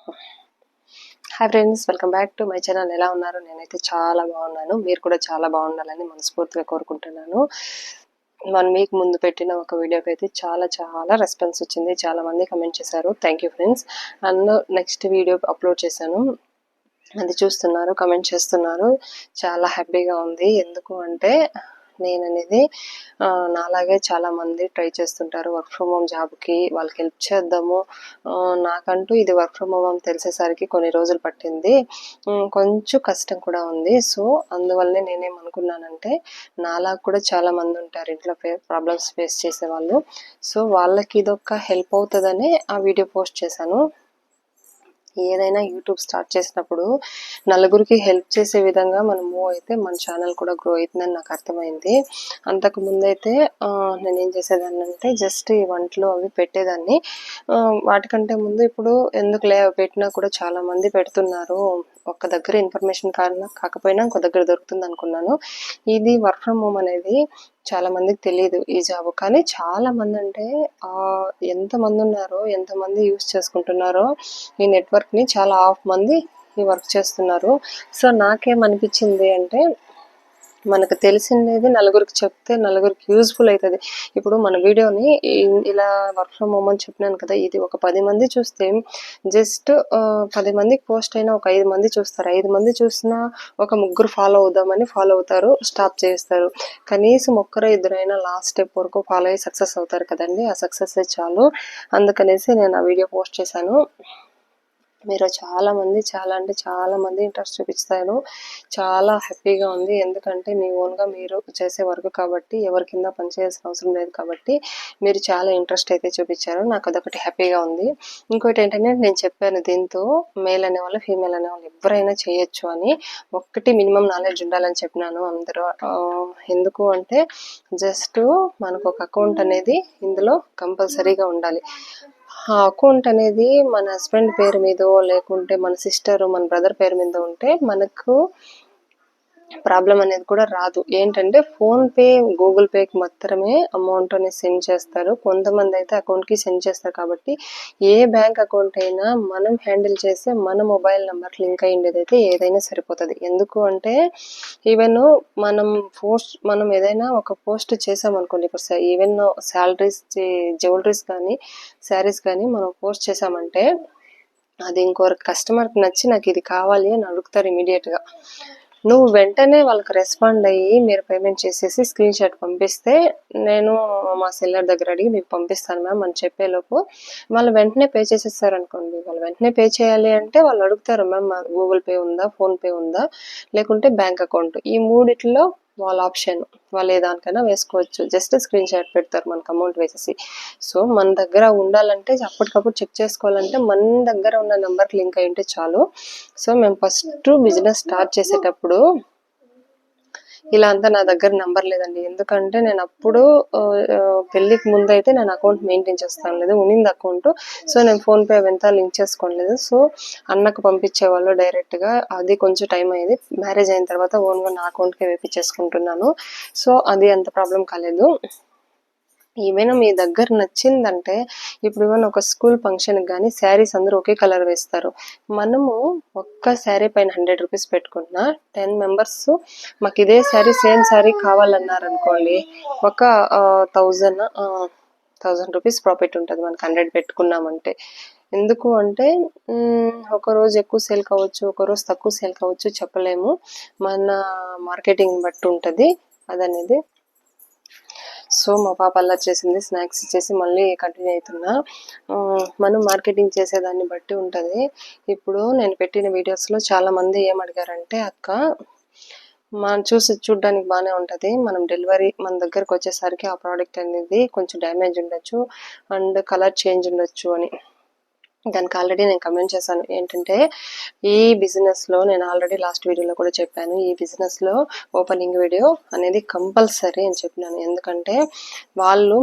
Hi friends, welcome back to my channel. ఎలా ఉన్నారు? నేనైతే చాలా బాగున్నాను. మీరు కూడా చాలా బాగుండాలని మనస్ఫూర్తిగా కోరుకుంటున్నాను. 1 వీక్ ముందు పెట్టిన ఒక వీడియోకి అయితే చాలా రెస్పాన్స్ వచ్చింది. చాలా మంది కమెంట్ చేశారు. Thank you friends. And next video upload చేశాను, అది చూస్తున్నారు, కమెంట్ చేస్తున్నారు. చాలా హ్యాపీగా ఉంది. ఎందుకు అంటే నేననేది నాలాగే చాలా మంది ట్రై చేస్తుంటారు వర్క్ ఫ్రమ్ హోమ్ జాబ్కి. వాళ్ళకి హెల్ప్ చేద్దాము. నాకంటూ ఇది వర్క్ ఫ్రమ్ హోమ్ అని తెలిసేసరికి కొన్ని రోజులు పట్టింది. కొంచెం కష్టం కూడా ఉంది. సో అందువల్లనే నేనేమనుకున్నానంటే, నాలా కూడా చాలా మంది ఉంటారు ఇంట్లో ప్రాబ్లమ్స్ ఫేస్ చేసేవాళ్ళు. సో వాళ్ళకి ఇదొక హెల్ప్ అవుతుందని ఆ వీడియో పోస్ట్ చేశాను. ఏదైనా యూట్యూబ్ స్టార్ట్ చేసినప్పుడు నలుగురికి హెల్ప్ చేసే విధంగా మనం మూవ్ అయితే మన ఛానల్ కూడా గ్రో అవుతుందని నాకు అర్థమైంది. అంతకు ముందైతే నేనేం చేసేదాన్ని అంటే జస్ట్ ఈ వంటలు అవి పెట్టేదాన్ని. వాటికంటే ముందు ఇప్పుడు ఎందుకు పెట్టినా కూడా చాలా మంది పెడుతున్నారు. ఒక్క దగ్గర ఇన్ఫర్మేషన్ కాకపోయినా ఇంకో దగ్గర దొరుకుతుంది అనుకున్నాను. ఇది వర్క్ ఫ్రమ్ హోమ్ అనేది చాలా మందికి తెలియదు ఈ జాబ్. కానీ చాలా మంది అంటే ఎంతమంది ఉన్నారో, ఎంతమంది యూస్ చేసుకుంటున్నారో ఈ నెట్వర్క్ని, చాలా మంది ఈ వర్క్ చేస్తున్నారు. సో నాకేమనిపించింది అంటే, మనకు తెలిసిందేది నలుగురికి చెప్తే నలుగురికి యూజ్ఫుల్ అవుతుంది. ఇప్పుడు మన వీడియోని ఇలా వర్క్ ఫ్రమ్ హోమ్ అని చెప్పినాను కదా, ఇది ఒక 10 మంది చూస్తే జస్ట్ 10 మందికి పోస్ట్ అయినా ఒక 5 మంది చూస్తారు. 5 మంది చూసినా ఒక 3 ఫాలో అవుదామని ఫాలో అవుతారు, స్టాప్ చేస్తారు. కనీసం ఒక్కరో ఇద్దరైనా లాస్ట్ స్టెప్ వరకు ఫాలో అయ్యి సక్సెస్ అవుతారు కదండి. ఆ సక్సెస్ చాలు. అందుకనేసి నేను ఆ వీడియో పోస్ట్ చేశాను. మీరు చాలా మంది ఇంట్రెస్ట్ చూపిస్తారు. చాలా హ్యాపీగా ఉంది. ఎందుకంటే మీ ఓన్గా మీరు చేసే వర్క్ కాబట్టి, ఎవరి కింద పనిచేయాల్సిన అవసరం లేదు కాబట్టి మీరు చాలా ఇంట్రెస్ట్ అయితే చూపించారు. నాకు అదొకటి హ్యాపీగా ఉంది. ఇంకోటి ఏంటంటే, నేను చెప్పాను దీంతో మేల్ అనేవాళ్ళు, ఫీమేల్ అనేవాళ్ళు ఎవరైనా చేయొచ్చు అని. ఒక్కటి మినిమం నాలెడ్జ్ ఉండాలని చెప్పినాను అందరూ. ఎందుకు అంటే జస్ట్ మనకు ఒక అకౌంట్ అనేది ఇందులో కంపల్సరీగా ఉండాలి. ఆ అకౌంట్ అనేది మన హస్బెండ్ పేరు మీదో, లేకుంటే మన సిస్టర్, మన బ్రదర్ పేరు మీద ఉంటే మనకు ప్రాబ్లం అనేది కూడా రాదు. ఏంటంటే ఫోన్పే, గూగుల్ పేకి మాత్రమే అమౌంట్ అనేది సెండ్ చేస్తారు. కొంతమంది అయితే అకౌంట్కి సెండ్ చేస్తారు. కాబట్టి ఏ బ్యాంక్ అకౌంట్ అయినా మనం హ్యాండిల్ చేసే మన మొబైల్ నెంబర్ లింక్ అయ్యేదైతే ఏదైనా సరిపోతుంది. ఎందుకు అంటే ఈవెన్ మనం ఏదైనా ఒక పోస్ట్ చేసామనుకోండి, ఇప్పుడు ఈవెన్ శాలరీస్, జ్యువెలరీస్ కానీ శారీస్ కానీ మనం పోస్ట్ చేసామంటే అది ఇంకొక కస్టమర్కి నచ్చి నాకు ఇది కావాలి అని అడుగుతారు ఇమీడియట్గా. నువ్వు వెంటనే వాళ్ళకి రెస్పాండ్ అయ్యి మీరు పేమెంట్ చేసేసి స్క్రీన్ షాట్ పంపిస్తే నేను మా సెల్లర్ దగ్గర అడిగి మీకు పంపిస్తాను మ్యామ్ అని చెప్పేలోపు వాళ్ళు వెంటనే పే చేసేస్తారు అనుకోండి. వాళ్ళు వెంటనే పే చేయాలి అంటే వాళ్ళు అడుగుతారు, మ్యామ్ గూగుల్ పే ఉందా, ఫోన్పే ఉందా, లేకుంటే బ్యాంక్ అకౌంట్. ఈ మూడిట్లో వాళ్ళ ఆప్షన్. వాళ్ళు ఏ దానికైనా వేసుకోవచ్చు. జస్ట్ స్క్రీన్ షాట్ పెడతారు మనకు అమౌంట్ వేసేసి. సో మన దగ్గర ఉండాలంటే అప్పటికప్పుడు చెక్ చేసుకోవాలంటే మన దగ్గర ఉన్న నెంబర్కి లింక్ అయి ఉంటే చాలు. సో మేము ఫస్ట్ బిజినెస్ స్టార్ట్ చేసేటప్పుడు ఇలా అంతా నా దగ్గర నెంబర్ లేదండి. ఎందుకంటే నేను అప్పుడు పెళ్ళికి ముందు అయితే నేను అకౌంట్ మెయింటైన్ చేస్తాను లేదు, ఉన్నింది అకౌంట్. సో నేను ఫోన్పే అవంతా లింక్ చేసుకోలేదు. సో అన్నకు పంపించేవాళ్ళు డైరెక్ట్గా. అది కొంచెం టైం అయ్యేది. మ్యారేజ్ అయిన తర్వాత ఓన్గా నా అకౌంట్కే వేపించేసుకుంటున్నాను. సో అది అంత ప్రాబ్లం కాలేదు. ఏమైనా మీ దగ్గర నచ్చిందంటే, ఇప్పుడు ఏమైనా ఒక స్కూల్ ఫంక్షన్కి కానీ శారీస్ అందరూ ఒకే కలర్ వేస్తారు. మనము ఒక్క శారీ పైన 100 రూపీస్ పెట్టుకున్నా 10 మెంబర్స్ మాకు ఇదే శారీ, సేమ్ శారీ కావాలన్నారనుకోండి, ఒక 1000 రూపీస్ ప్రాఫిట్ ఉంటుంది మనకు 100 పెట్టుకున్నామంటే. ఎందుకు అంటే ఒకరోజు ఎక్కువ సేల్ కావచ్చు, ఒకరోజు తక్కువ సేల్ కావచ్చు, చెప్పలేము. మన మార్కెటింగ్ బట్టి ఉంటుంది అదనేది. సో మా పాప అలా చేసింది, స్నాక్స్ ఇచ్చేసి మళ్ళీ కంటిన్యూ అవుతున్నా. మనం మార్కెటింగ్ చేసేదాన్ని బట్టి ఉంటుంది. ఇప్పుడు నేను పెట్టిన వీడియోస్లో చాలామంది ఏమడిగారంటే, అక్క చూడడానికి బాగానే ఉంటుంది, మనం డెలివరీ మన దగ్గరకు వచ్చేసరికి ఆ ప్రోడక్ట్ అనేది కొంచెం డ్యామేజ్ ఉండొచ్చు అండ్ కలర్ చేంజ్ ఉండొచ్చు అని. దానికి ఆల్రెడీ నేను కమెంట్ చేశాను. ఏంటంటే ఈ బిజినెస్లో నేను ఆల్రెడీ లాస్ట్ వీడియోలో కూడా చెప్పాను, ఈ బిజినెస్లో ఓపెనింగ్ వీడియో అనేది కంపల్సరీ అని చెప్పినాను. ఎందుకంటే వాళ్ళు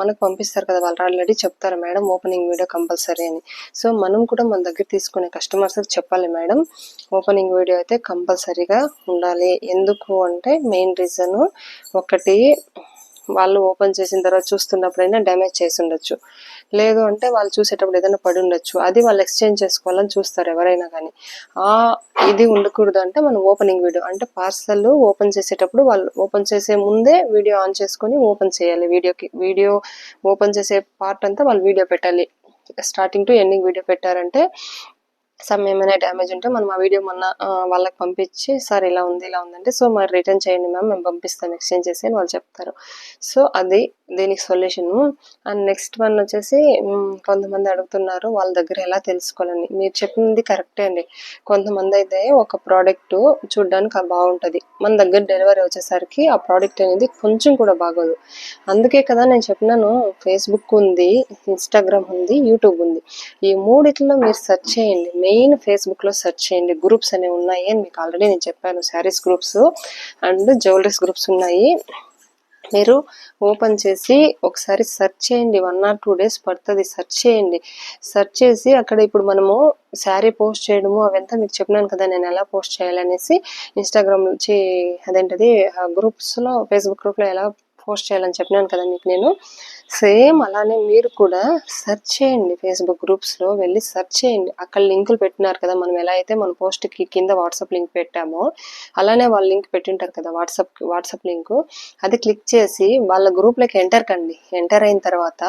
మనకు పంపిస్తారు కదా, వాళ్ళు ఆల్రెడీ చెప్తారు మేడం ఓపెనింగ్ వీడియో కంపల్సరీ అని. సో మనం కూడా మన దగ్గర తీసుకునే కస్టమర్స్కి చెప్పాలి, మేడం ఓపెనింగ్ వీడియో అయితే కంపల్సరీగా ఉండాలి. ఎందుకు అంటే మెయిన్ రీజను ఒకటి, వాళ్ళు ఓపెన్ చేసిన తర్వాత చూస్తున్నప్పుడైనా డ్యామేజ్ చేసి ఉండొచ్చు, లేదు అంటే వాళ్ళు చూసేటప్పుడు ఏదైనా పడి ఉండొచ్చు, అది వాళ్ళు ఎక్స్చేంజ్ చేసుకోవాలని చూస్తారు ఎవరైనా కానీ. ఇది ఉండకూడదు అంటే మనం ఓపెనింగ్ వీడియో అంటే పార్సల్ ఓపెన్ చేసేటప్పుడు వాళ్ళు ఓపెన్ చేసే ముందే వీడియో ఆన్ చేసుకొని ఓపెన్ చేయాలి. వీడియో ఓపెన్ చేసే పార్ట్ అంతా వాళ్ళు వీడియో పెట్టాలి. స్టార్టింగ్ టు ఎండింగ్ వీడియో పెట్టారంటే ఏమైనా డ్యామేజ్ ఉంటే మనం ఆ వీడియో మొన్న వాళ్ళకి పంపించి సార్ ఇలా ఉందంటే సో మరి రిటర్న్ చేయండి మ్యామ్, మేము పంపిస్తాం ఎక్స్చేంజ్ చేసి అని వాళ్ళు చెప్తారు. సో అది దీనికి సొల్యూషన్. అండ్ నెక్స్ట్ వన్ వచ్చేసి కొంతమంది అడుగుతున్నారు వాళ్ళ దగ్గర ఎలా తెలుసుకోవాలని. మీరు చెప్పింది కరెక్టే అండి. కొంతమంది అయితే ఒక ప్రోడక్ట్ చూడడానికి బాగుంటుంది, మన దగ్గర డెలివరీ వచ్చేసరికి ఆ ప్రోడక్ట్ అనేది కొంచెం కూడా బాగోదు. అందుకే కదా నేను చెప్పినాను, ఫేస్బుక్ ఉంది, ఇన్స్టాగ్రామ్ ఉంది, యూట్యూబ్ ఉంది. ఈ మూడిట్లో మీరు సెర్చ్ చేయండి. మెయిన్ ఫేస్బుక్లో సెర్చ్ చేయండి. గ్రూప్స్ అనేవి ఉన్నాయి అని మీకు ఆల్రెడీ నేను చెప్పాను. Saris groups and jewelleries groups ఉన్నాయి. మీరు ఓపెన్ చేసి ఒకసారి సెర్చ్ చేయండి. 1 or 2 days పడుతుంది. సెర్చ్ చేయండి. సెర్చ్ చేసి అక్కడ ఇప్పుడు మనము శారీ పోస్ట్ చేయడము అవంతా మీకు చెప్పినాను కదా నేను ఎలా పోస్ట్ చేయాలనేసి. ఇన్స్టాగ్రామ్ నుంచి అదేంటది గ్రూప్స్లో ఫేస్బుక్ గ్రూప్లో ఎలా పోస్ట్ చేయాలని చెప్పినాను కదా మీకు నేను. సేమ్ అలానే మీరు కూడా సెర్చ్ చేయండి. ఫేస్బుక్ గ్రూప్స్లో వెళ్ళి సెర్చ్ చేయండి. అక్కడ లింకులు పెట్టినారు కదా, మనం ఎలా అయితే మన పోస్ట్కి కింద వాట్సాప్ లింక్ పెట్టామో అలానే వాళ్ళు లింక్ పెట్టింటారు కదా వాట్సాప్ లింకు. అది క్లిక్ చేసి వాళ్ళ గ్రూప్లోకి ఎంటర్ కండి. ఎంటర్ అయిన తర్వాత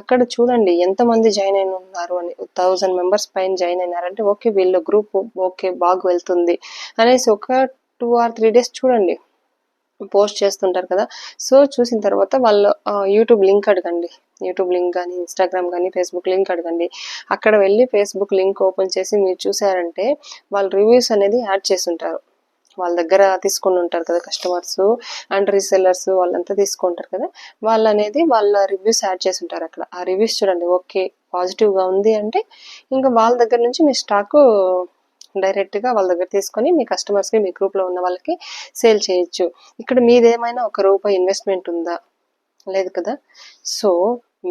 అక్కడ చూడండి ఎంతమంది జాయిన్ అయిన ఉన్నారు అని. 1000 members పైన జాయిన్ అయినారంటే ఓకే వీళ్ళ గ్రూప్ ఓకే బాగా వెళ్తుంది అనేసి ఒక 2 or 3 days చూడండి. పోస్ట్ చేస్తుంటారు కదా. సో చూసిన తర్వాత వాళ్ళ యూట్యూబ్ లింక్ అడగండి. యూట్యూబ్ లింక్ కానీ ఇన్స్టాగ్రామ్ కానీ ఫేస్బుక్ లింక్ అడగండి. అక్కడ వెళ్ళి ఫేస్బుక్ లింక్ ఓపెన్ చేసి మీరు చూసారంటే వాళ్ళు రివ్యూస్ అనేది యాడ్ చేస్తుంటారు. వాళ్ళ దగ్గర తీసుకొని ఉంటారు కదా కస్టమర్స్ అండ్ రీసెల్లర్స్ వాళ్ళంతా తీసుకుంటారు కదా, వాళ్ళు అనేది వాళ్ళ రివ్యూస్ యాడ్ చేసి ఉంటారు అక్కడ. ఆ రివ్యూస్ చూడండి, ఓకే పాజిటివ్గా ఉంది అంటే ఇంకా వాళ్ళ దగ్గర నుంచి మీ స్టాకు డైరెక్ట్గా వాళ్ళ దగ్గర తీసుకొని మీ కస్టమర్స్కి మీ గ్రూప్లో ఉన్న వాళ్ళకి సేల్ చేయొచ్చు. ఇక్కడ మీదేమైనా ₹1 ఇన్వెస్ట్మెంట్ ఉందా? లేదు కదా. సో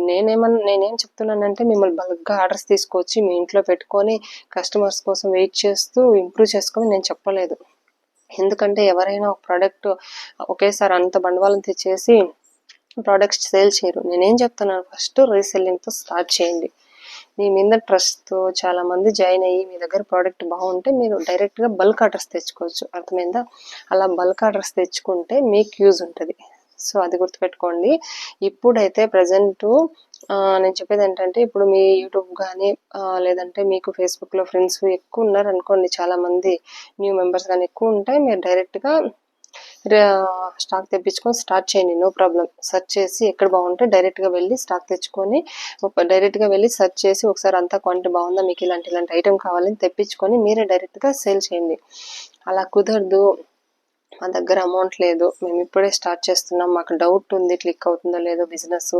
నేనేం చెప్తున్నానంటే మిమ్మల్ని బల్క్గా ఆర్డర్స్ తీసుకొచ్చి మీ ఇంట్లో పెట్టుకొని కస్టమర్స్ కోసం వెయిట్ చేస్తూ ఇంప్రూవ్ చేసుకొని నేను చెప్పలేదు. ఎందుకంటే ఎవరైనా ఒక ప్రోడక్ట్ ఒకేసారి అంత బండవాళ్ళని తెచ్చేసి ప్రోడక్ట్స్ సేల్ చేయరు. నేనేం చెప్తున్నాను, ఫస్ట్ రీసెల్లింగ్తో స్టార్ట్ చేయండి. మీ మీద ట్రస్ట్తో చాలామంది జాయిన్ అయ్యి మీ దగ్గర ప్రోడక్ట్ బాగుంటే మీరు డైరెక్ట్గా బల్క్ ఆర్డర్స్ తెచ్చుకోవచ్చు. అర్థమైందా? అలా బల్క్ ఆర్డర్స్ తెచ్చుకుంటే మీకు యూజ్ ఉంటుంది. సో అది గుర్తుపెట్టుకోండి. ఇప్పుడైతే ప్రజెంట్ నేను చెప్పేది ఏంటంటే ఇప్పుడు మీ యూట్యూబ్ కానీ లేదంటే మీకు ఫేస్బుక్లో ఫ్రెండ్స్ ఎక్కువ ఉన్నారు అనుకోండి, చాలామంది న్యూ మెంబర్స్ కానీ ఎక్కువ ఉంటాయి. మీరు డైరెక్ట్గా స్టాక్ తెప్పించుకొని స్టార్ట్ చేయండి. No problem. సెర్చ్ చేసి ఎక్కడ బాగుంటే డైరెక్ట్గా వెళ్ళి స్టాక్ తెచ్చుకొని డైరెక్ట్గా వెళ్ళి సెర్చ్ చేసి ఒకసారి అంతా క్వాంటిటీ బాగుందా, మీకు ఇలాంటి ఐటెం కావాలని తెప్పించుకొని మీరే డైరెక్ట్గా సేల్ చేయండి. అలా కుదరదు, మా దగ్గర అమౌంట్ లేదు, మేము ఇప్పుడే స్టార్ట్ చేస్తున్నాం, మాకు డౌట్ ఉంది క్లిక్ అవుతుందో లేదో బిజినెస్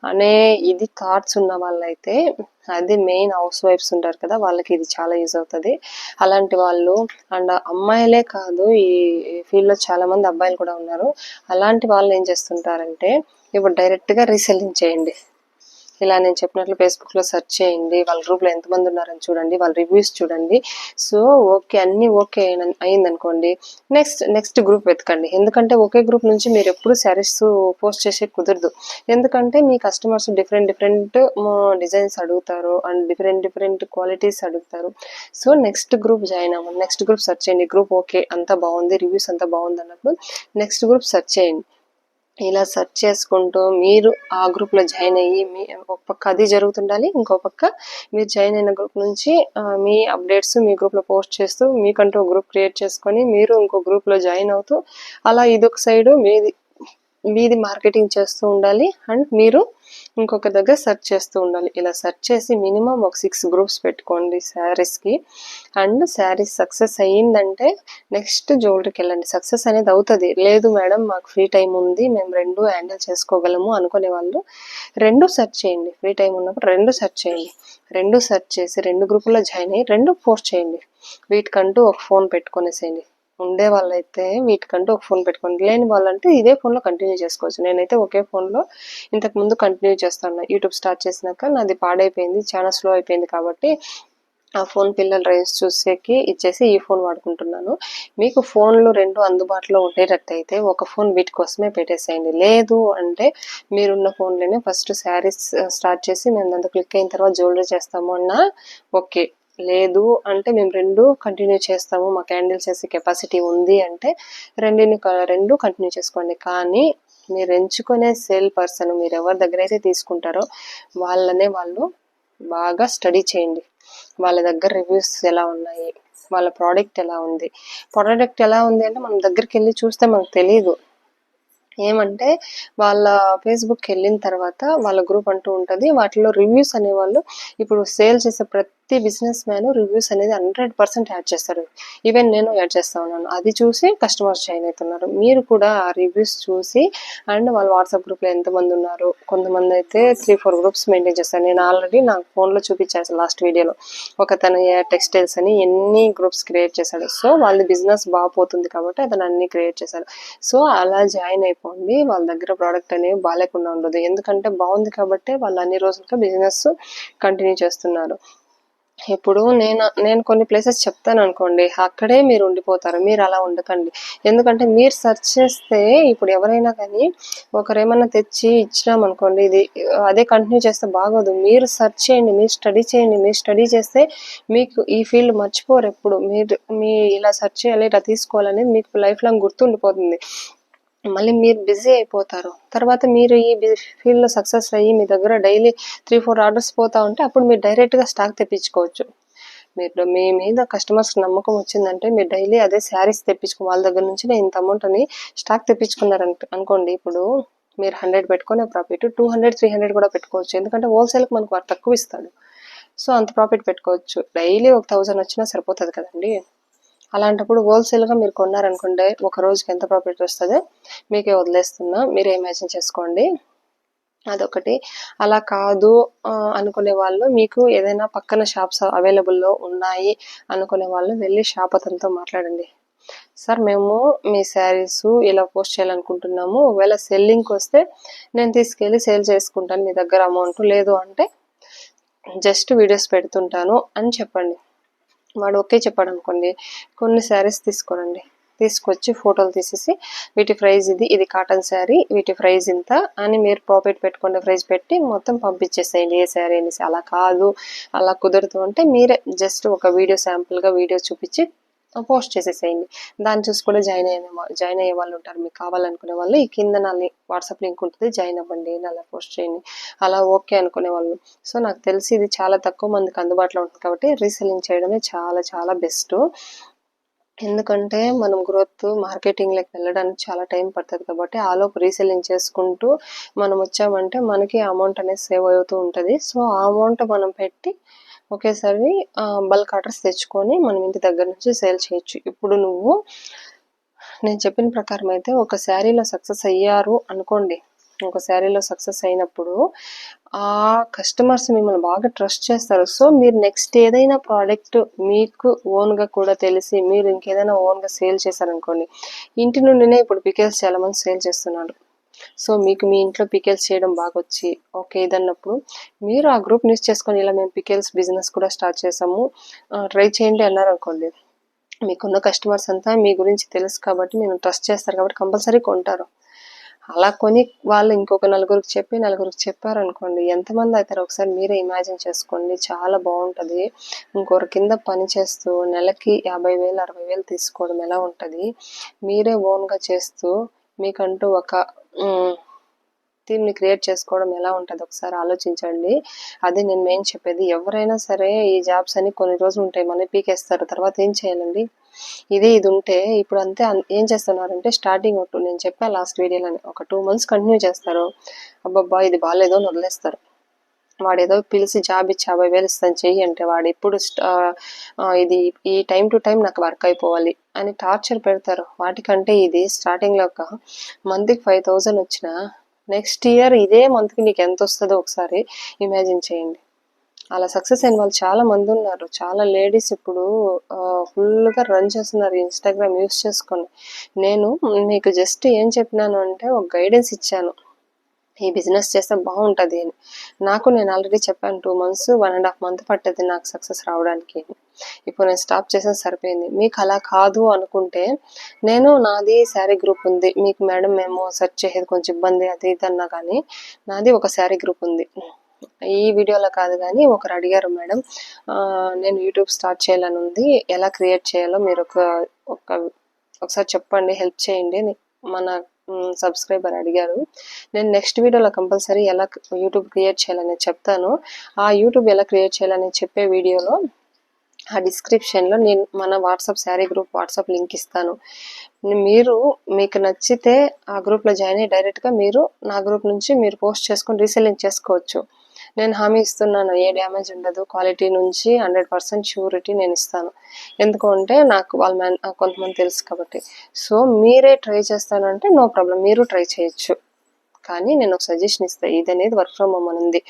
అనే ఇది థాట్స్ ఉన్న వాళ్ళైతే, అది మెయిన్ హౌస్ వైఫ్స్ ఉంటారు కదా వాళ్ళకి ఇది చాలా యూజ్ అవుతుంది. అలాంటి వాళ్ళు అండ్ అమ్మాయిలే కాదు ఈ ఫీల్డ్లో చాలామంది అబ్బాయిలు కూడా ఉన్నారు. అలాంటి వాళ్ళు ఏం చేస్తుంటారంటే ఇప్పుడు డైరెక్ట్గా రీసెల్లింగ్ చేయండి. ఇలా నేను చెప్పినట్లు ఫేస్బుక్లో సెర్చ్ చేయండి. వాళ్ళ గ్రూప్లో ఎంతమంది ఉన్నారని చూడండి, వాళ్ళ రివ్యూస్ చూడండి. సో ఓకే అన్నీ ఓకే అయిందనుకోండి, నెక్స్ట్ గ్రూప్ వెతకండి. ఎందుకంటే ఒకే గ్రూప్ నుంచి మీరు ఎప్పుడు శారీస్ పోస్ట్ చేసే కుదరదు. ఎందుకంటే మీ కస్టమర్స్ డిఫరెంట్ డిజైన్స్ అడుగుతారు అండ్ డిఫరెంట్ క్వాలిటీస్ అడుగుతారు. సో నెక్స్ట్ గ్రూప్ జాయిన్ అవ్వండి. నెక్స్ట్ గ్రూప్ సెర్చ్ చేయండి. గ్రూప్ ఓకే అంతా బాగుంది, రివ్యూస్ అంతా బాగుంది అన్నప్పుడు నెక్స్ట్ గ్రూప్ సెర్చ్ చేయండి. ఇలా సెర్చ్ చేసుకుంటూ మీరు ఆ గ్రూప్లో జాయిన్ అయ్యి ఒక పక్క అది జరుగుతుండాలి, ఇంకో పక్క మీరు జాయిన్ అయిన గ్రూప్ నుంచి మీ అప్డేట్స్ మీ గ్రూప్లో పోస్ట్ చేస్తూ మీకంటూ ఒక గ్రూప్ క్రియేట్ చేసుకొని మీరు ఇంకో గ్రూప్లో జాయిన్ అవుతూ అలా ఇదొక సైడు మీది మార్కెటింగ్ చేస్తూ ఉండాలి అండ్ మీరు ఇంకొక దగ్గర సెర్చ్ చేస్తూ ఉండాలి. ఇలా సెర్చ్ చేసి మినిమం ఒక 6 గ్రూప్స్ పెట్టుకోండి శారీస్కి. అండ్ శారీస్ సక్సెస్ అయ్యిందంటే నెక్స్ట్ జ్యువెలరీకి వెళ్ళండి. సక్సెస్ అనేది అవుతుంది. లేదు మేడం మాకు ఫ్రీ టైం ఉంది, మేము 2 హ్యాండిల్ చేసుకోగలము అనుకునే వాళ్ళు 2 సెర్చ్ చేయండి. ఫ్రీ టైం ఉన్నప్పుడు 2 సెర్చ్ చేయండి. 2 సెర్చ్ చేసి 2 గ్రూపుల్లో జాయిన్ అయ్యి 2 పోస్ట్ చేయండి. వీటికంటూ ఒక ఫోన్ పెట్టుకొనేసేయండి. ఉండే వాళ్ళైతే వీటికంటూ ఒక ఫోన్ పెట్టుకోండి. లేని వాళ్ళంటే ఇదే ఫోన్లో కంటిన్యూ చేసుకోవచ్చు. నేనైతే ఒకే ఫోన్లో ఇంతకుముందు కంటిన్యూ చేస్తాను. యూట్యూబ్ స్టార్ట్ చేసినాక నాది పాడైపోయింది, చాలా స్లో అయిపోయింది కాబట్టి ఆ ఫోన్ పిల్లలు రైస్ చూసేకి ఇచ్చేసి ఈ ఫోన్ వాడుకుంటున్నాను. మీకు ఫోన్లు 2 అందుబాటులో ఉండేటట్టయితే ఒక ఫోన్ వీటి కోసమే పెట్టేసేయండి. లేదు అంటే మీరున్న ఫోన్‌లోనే ఫస్ట్ శారీస్ స్టార్ట్ చేసి మేము దాంట్లో క్లిక్ అయిన తర్వాత జ్యువెలరీ చేస్తాము అన్నా ఓకే. లేదు అంటే మేము 2 కంటిన్యూ చేస్తాము. మాకు హ్యాండిల్ చేసే కెపాసిటీ ఉంది అంటే 2 కంటిన్యూ చేసుకోండి. కానీ మీరు ఎంచుకునే సేల్ పర్సన్ మీరెవరి దగ్గరైతే తీసుకుంటారో వాళ్ళు బాగా స్టడీ చేయండి. వాళ్ళ దగ్గర రివ్యూస్ ఎలా ఉన్నాయి, వాళ్ళ ప్రోడక్ట్ ఎలా ఉంది. ప్రోడక్ట్ ఎలా ఉంది అంటే మనం దగ్గరికి వెళ్ళి చూస్తే మనకు తెలియదు. ఏమంటే వాళ్ళ ఫేస్బుక్కి వెళ్ళిన తర్వాత వాళ్ళ గ్రూప్ అంటూ ఉంటుంది. వాటిలో రివ్యూస్ అనేవాళ్ళు ఇప్పుడు సేల్ చేసే ప్రతి బిజినెస్ మ్యాన్ రివ్యూస్ అనేది 100% యాడ్ చేస్తారు. ఈవెన్ నేను యాడ్ చేస్తా ఉన్నాను. అది చూసి కస్టమర్స్ జాయిన్ అవుతున్నారు. మీరు కూడా ఆ రివ్యూస్ చూసి అండ్ వాళ్ళ వాట్సాప్ గ్రూప్లో ఎంతమంది ఉన్నారు, కొంతమంది అయితే 3-4 గ్రూప్స్ మెయింటైన్ చేస్తారు. నేను ఆల్రెడీ నా ఫోన్లో చూపించాను లాస్ట్ వీడియోలో. ఒకతను టెక్స్టైల్స్ అని ఎన్ని గ్రూప్స్ క్రియేట్ చేశాడు. సో వాళ్ళ బిజినెస్ బాగా పోతుంది కాబట్టి అతను అన్ని క్రియేట్ చేశాడు. సో అలా జాయిన్ అయిపోండి. వాళ్ళ దగ్గర ప్రోడక్ట్ అనేవి బాగాలేకుండా ఉండదు. ఎందుకంటే బాగుంది కాబట్టి వాళ్ళు అన్ని రోజులుగా బిజినెస్ కంటిన్యూ చేస్తున్నారు. ఇప్పుడు నేను కొన్ని ప్లేసెస్ చెప్తాను అనుకోండి, అక్కడే మీరు ఉండిపోతారు. మీరు అలా ఉండకండి. ఎందుకంటే మీరు సెర్చ్ చేస్తే ఇప్పుడు ఎవరైనా కానీ ఒకరేమన్నా తెచ్చి ఇచ్చినామనుకోండి, ఇది అదే కంటిన్యూ చేస్తే బాగోదు. మీరు సెర్చ్ చేయండి, మీరు స్టడీ చేయండి. మీరు స్టడీ చేస్తే మీకు ఈ ఫీల్డ్ మర్చిపోరు ఎప్పుడు. మీ ఇలా సెర్చ్ చేయాలి, ఇలా తీసుకోవాలనేది మీకు లైఫ్ లాంగ్ గుర్తుండిపోతుంది. మళ్ళీ మీరు బిజీ అయిపోతారు. తర్వాత మీరు ఈ ఫీల్డ్లో సక్సెస్ అయ్యి మీ దగ్గర డైలీ 3-4 ఆర్డర్స్ పోతా ఉంటే అప్పుడు మీరు డైరెక్ట్గా స్టాక్ తెప్పించుకోవచ్చు. మీరు మీ మీద కస్టమర్స్కి నమ్మకం వచ్చిందంటే మీరు డైలీ అదే శారీస్ వాళ్ళ దగ్గర నుంచి నేను ఇంత అమౌంట్ అని స్టాక్ అనుకోండి. ఇప్పుడు మీరు 100 పెట్టుకునే ప్రాఫిట్ 200-300 కూడా పెట్టుకోవచ్చు. ఎందుకంటే హోల్సేల్కి మనకు వారు తక్కువ ఇస్తాడు. సో అంత ప్రాఫిట్ పెట్టుకోవచ్చు. డైలీ ఒక 1000 వచ్చినా సరిపోతుంది కదండి. అలాంటప్పుడు హోల్సేల్గా మీరు కొన్నారనుకోండి, ఒక రోజుకి ఎంత ప్రాఫిట్ వస్తుందో మీకే వదిలేస్తున్నా. మీరే ఇమాజిన్ చేసుకోండి. అదొకటి. అలా కాదు అనుకునే వాళ్ళు, మీకు ఏదైనా పక్కన షాప్స్ అవైలబుల్లో ఉన్నాయి అనుకునే వాళ్ళు వెళ్ళి షాప్ అతనితో మాట్లాడండి. సార్ మేము మీ శారీస్ ఇలా పోస్ట్ చేయాలనుకుంటున్నాము. ఒకవేళ సెల్లింగ్కి వస్తే నేను తీసుకెళ్ళి సేల్ చేసుకుంటాను. మీ దగ్గర అమౌంట్ లేదు అంటే జస్ట్ వీడియోస్ పెడుతుంటాను అని చెప్పండి. వాడు ఓకే చెప్పాడు అనుకోండి, కొన్ని శారీస్ తీసుకోరండి. తీసుకొచ్చి ఫోటోలు తీసేసి వీటి ప్రైస్ ఇది కాటన్ శారీ, వీటి ప్రైస్ ఇంత అని మీరు ప్రాఫిట్ పెట్టుకునే ప్రైస్ పెట్టి మొత్తం పంపించేసేయండి ఏ శారీ అనేసి. అలా కాదు, అలా కుదరదు అంటే మీరే జస్ట్ ఒక వీడియో శాంపుల్గా వీడియో చూపించి పోస్ట్ చేసేసేయండి. దాన్ని చూసి కూడా జాయిన్ అయ్యే వాళ్ళు ఉంటారు. మీకు కావాలనుకునే వాళ్ళు ఈ కింద నా వాట్సాప్ లింక్ ఉంటుంది, జాయిన్ అవ్వండి, అలా పోస్ట్ చేయండి. అలా ఓకే అనుకునే వాళ్ళు. సో నాకు తెలిసి ఇది చాలా తక్కువ మందికి అందుబాటులో ఉంటుంది కాబట్టి రీసెల్లింగ్ చేయడమే చాలా చాలా బెస్ట్. ఎందుకంటే మనం గ్రోత్ మార్కెటింగ్లోకి వెళ్ళడానికి చాలా టైం పడుతుంది కాబట్టి ఆలోపు రీసెల్లింగ్ చేసుకుంటూ మనం వచ్చామంటే మనకి అమౌంట్ అనేది సేవ్ అవుతూ ఉంటుంది. సో ఆ అమౌంట్ మనం పెట్టి ఒకేసారి బల్క్ ఆర్డర్స్ తెచ్చుకొని మనం ఇంటి దగ్గర నుంచి సేల్ చేయొచ్చు. ఇప్పుడు నేను చెప్పిన ప్రకారం అయితే ఒక శారీలో సక్సెస్ అయ్యారు అనుకోండి, ఒక శారీలో సక్సెస్ అయినప్పుడు ఆ కస్టమర్స్ మిమ్మల్ని బాగా ట్రస్ట్ చేస్తారు. సో మీరు నెక్స్ట్ ఏదైనా ప్రోడక్ట్ మీకు ఓన్గా కూడా తెలిసి మీరు ఇంకేదైనా ఓన్గా సేల్ చేశారనుకోండి, ఇంటి నుండినే ఇప్పుడు పికెల్స్ చాలా మంది సేల్ చేస్తున్నారు. సో మీకు మీ ఇంట్లో పికెల్స్ చేయడం బాగా వచ్చి ఓకే ఇదన్నప్పుడు మీరు ఆ గ్రూప్ యూస్ చేసుకొని ఇలా మేము పికెల్స్ బిజినెస్ కూడా స్టార్ట్ చేసాము, ట్రై చేయండి అన్నారు అనుకోండి, మీకున్న కస్టమర్స్ అంతా మీ గురించి తెలుసు కాబట్టి మేము ట్రస్ట్ చేస్తారు కాబట్టి కంపల్సరీ కొంటారు. అలా కొని వాళ్ళు ఇంకొక నలుగురికి చెప్పారనుకోండి, ఎంతమంది అవుతారు ఒకసారి మీరే ఇమాజిన్ చేసుకోండి. చాలా బాగుంటుంది. ఇంకొకరి కింద పని చేస్తూ నెలకి 50,000 60,000 తీసుకోవడం ఎలా ఉంటుంది, మీరే ఓన్గా చేస్తూ మీకంటూ ఒక టీమ్ని క్రియేట్ చేసుకోవడం ఎలా ఉంటుంది ఒకసారి ఆలోచించండి. అదే నేను మెయిన్ చెప్పేది. ఎవరైనా సరే ఈ జాబ్స్ అని కొన్ని రోజులు ఉంటాయి, మళ్ళీ పీకేస్తారు. తర్వాత ఏం చేయాలండి? ఇది ఉంటే ఇప్పుడు అంతే. ఏం చేస్తున్నారంటే స్టార్టింగ్ నేను చెప్పా లాస్ట్ వీడియోలోనే, ఒక 2 months కంటిన్యూ చేస్తారు. అబ్బబ్బా ఇది బాగాలేదో అని వదిలేస్తారు. వాడు ఏదో పిలిచి జాబ్ ఇచ్చి 50,000 ఇస్తాను చెయ్యి అంటే వాడు ఎప్పుడు ఇది ఈ టైం టు టైం నాకు వర్క్ అయిపోవాలి అని టార్చర్ పెడతారు. వాటికంటే ఇది స్టార్టింగ్లో ఒక మంత్కి 5,000 వచ్చినా నెక్స్ట్ ఇయర్ ఇదే మంత్కి నీకు ఎంత వస్తుందో ఒకసారి ఇమాజిన్ చేయండి. అలా సక్సెస్ అయిన వాళ్ళు చాలా మంది ఉన్నారు. చాలా లేడీస్ ఇప్పుడు ఫుల్గా రన్ చేస్తున్నారు ఇన్స్టాగ్రామ్ యూస్ చేసుకొని. నేను మీకు జస్ట్ ఏం చెప్పినాను అంటే ఒక గైడెన్స్ ఇచ్చాను. ఈ బిజినెస్ చేస్తే బాగుంటుంది అని. నేను ఆల్రెడీ చెప్పాను 2 మంత్స్ 1.5 మంత్ పట్టేది నాకు సక్సెస్ రావడానికి. ఇప్పుడు నేను స్టాప్ చేసేది సరిపోయింది. మీకు అలా కాదు అనుకుంటే నాది శారీ గ్రూప్ ఉంది. మీకు మేడం మేము సెర్చ్ చేసేది కొంచెం ఇబ్బంది అది ఇది అన్నా కానీ నాది ఒక శారీ గ్రూప్ ఉంది. ఈ వీడియోలో కాదు కానీ ఒకరు అడిగారు మేడం నేను యూట్యూబ్ స్టార్ట్ చేయాలని ఉంది, ఎలా క్రియేట్ చేయాలో మీరు ఒకసారి చెప్పండి, హెల్ప్ చేయండి అని మన సబ్స్క్రైబర్ అడిగారు. నేను నెక్స్ట్ వీడియోలో కంపల్సరీ ఎలా యూట్యూబ్ క్రియేట్ చేయాలని చెప్తాను. ఆ యూట్యూబ్ ఎలా క్రియేట్ చేయాలని చెప్పే వీడియోలో ఆ డిస్క్రిప్షన్లో నేను మన WhatsApp sari group WhatsApp link ఇస్తాను. మీకు నచ్చితే ఆ గ్రూప్లో జాయిన్ అయ్యి డైరెక్ట్గా మీరు నా గ్రూప్ నుంచి మీరు పోస్ట్ చేసుకొని రీసెల్లింగ్ చేసుకోవచ్చు. నేను హామీ ఇస్తున్నాను, ఏ డ్యామేజ్ ఉండదు, క్వాలిటీ నుంచి 100% ష్యూరిటీ నేను ఇస్తాను. ఎందుకంటే నాకు కొంతమంది తెలుసు కాబట్టి. సో మీరే ట్రై చేస్తానంటే నో ప్రాబ్లం, మీరు ట్రై చేయొచ్చు. కానీ నేను ఒక సజెషన్ ఇస్తాను, ఇది అనేది వర్క్ ఫ్రమ్ హోమ్ అని ఉంది.